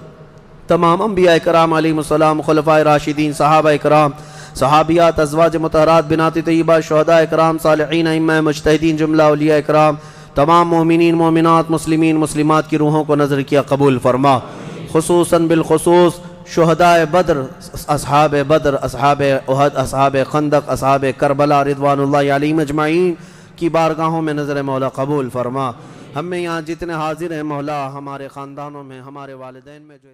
تمام انبیاء کرام علیہم السلام، خلفائے راشدین، صحابہ کرام، صحابیات، ازواج مطہرات، بنات طیبہ، شہداء کرام، صالحین، ائمہ مجتہدین، جملہ اولیاء کرام، تمام مومنین، مومنات، مسلمین، مسلمات کی روحوں کو نظر کیا قبول فرما۔ خصوصاً بالخصوص شہدائے بدر، اصحاب بدر، اصحاب احد، اصحاب خندق، اصحاب کربلا رضوان اللہ علیہم اجمعین کی بارگاہوں میں نظر مولا قبول فرما۔ ہم میں یہاں جتنے حاضر ہیں مولا، ہمارے خاندانوں میں، ہمارے والدین میں جو